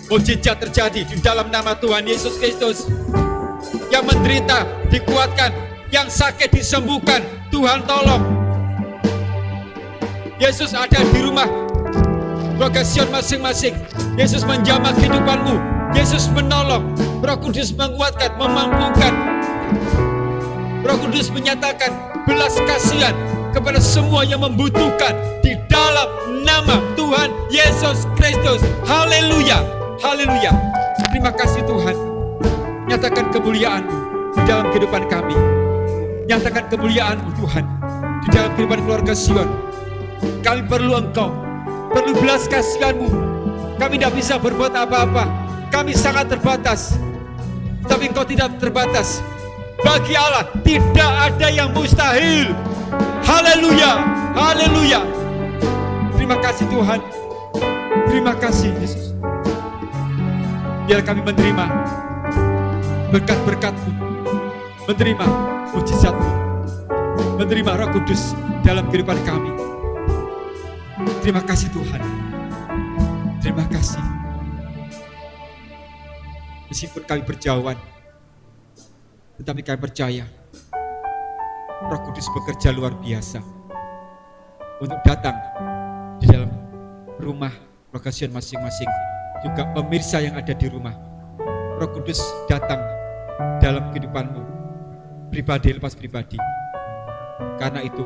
Mujizat terjadi di dalam nama Tuhan Yesus Kristus. Yang menderita dikuatkan, yang sakit disembuhkan. Tuhan tolong. Yesus ada di rumah Rogasion masing-masing. Yesus menjamah kehidupanmu. Yesus menolong. Roh Kudus menguatkan, memampukan. Roh Kudus menyatakan belas kasihan kepada semua yang membutuhkan di dalam nama Tuhan Yesus Kristus. Haleluya, haleluya. Terima kasih Tuhan. Nyatakan kemuliaan-Mu di dalam kehidupan kami. Nyatakan kemuliaan-Mu Tuhan di dalam kehidupan keluarga Sion. Kami perlu Engkau, perlu belas kasihan-Mu. Kami tidak bisa berbuat apa-apa. Kami sangat terbatas. Tapi Engkau tidak terbatas. Bagi Allah tidak ada yang mustahil. Haleluya, haleluya. Terima kasih Tuhan. Terima kasih Yesus. Biar kami menerima berkat-berkat-Mu, menerima mujizat-Mu, menerima Roh Kudus dalam kehidupan kami. Terima kasih Tuhan. Terima kasih. Meskipun kami berjauhan, tetapi kami percaya Roh Kudus bekerja luar biasa untuk datang di dalam rumah Rogasion masing-masing. Juga pemirsa yang ada di rumah, Roh Kudus datang dalam kehidupanmu, pribadi lepas pribadi. Karena itu,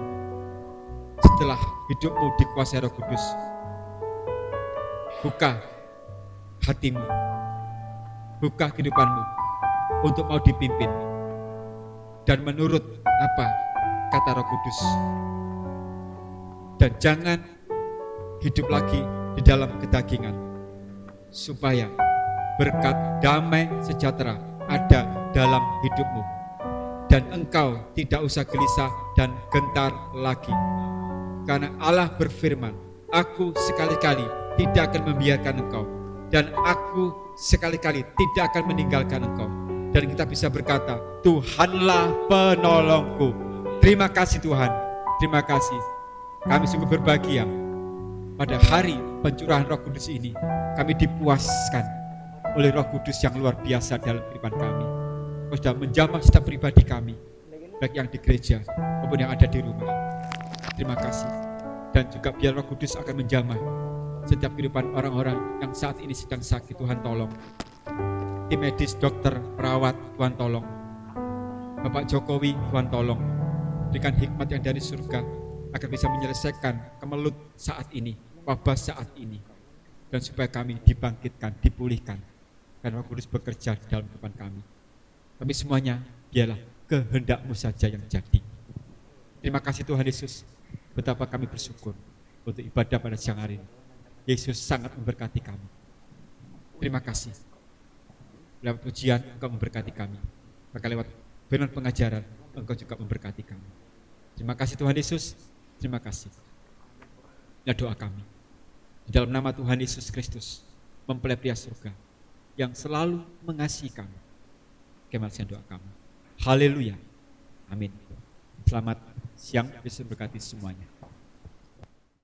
setelah hidupmu dikuasai Roh Kudus, buka hatimu, buka kehidupanmu untuk mau dipimpin dan menurut apa kata Roh Kudus. Dan jangan hidup lagi di dalam kedagingan, supaya berkat damai sejahtera ada dalam hidupmu dan engkau tidak usah gelisah dan gentar lagi. Karena Allah berfirman, aku sekali-kali tidak akan membiarkan engkau, dan aku sekali-kali tidak akan meninggalkan engkau. Dan kita bisa berkata, Tuhanlah penolongku. Terima kasih Tuhan, terima kasih. Kami sungguh berbahagia pada hari pencurahan Roh Kudus ini. Kami dipuaskan oleh Roh Kudus yang luar biasa dalam kehidupan kami. Kau sudah menjamah setiap pribadi kami, baik yang di gereja maupun yang ada di rumah. Terima kasih. Dan juga biar Roh Kudus akan menjamah setiap kehidupan orang-orang yang saat ini sedang sakit. Tuhan tolong. Tim medis, dokter, perawat, Tuhan tolong. Bapak Jokowi, Tuhan tolong. Berikan hikmat yang dari surga agar bisa menyelesaikan kemelut saat ini, wabah saat ini. Dan supaya kami dibangkitkan, dipulihkan. Dan Roh Kudus bekerja di dalam kehidupan kami. Tapi semuanya biarlah kehendak-Mu saja yang jadi. Terima kasih Tuhan Yesus. Betapa kami bersyukur untuk ibadah pada siang hari ini. Yesus sangat memberkati kami. Terima kasih. Lewat pujian Engkau memberkati kami. Maka lewat firman pengajaran Engkau juga memberkati kami. Terima kasih Tuhan Yesus. Terima kasih. Inilah doa kami. Di dalam nama Tuhan Yesus Kristus, mempelai pria surga yang selalu mengasihi kami. Kemalasan doa kami. Haleluya. Amin. Selamat siang, Yesus memberkati semuanya.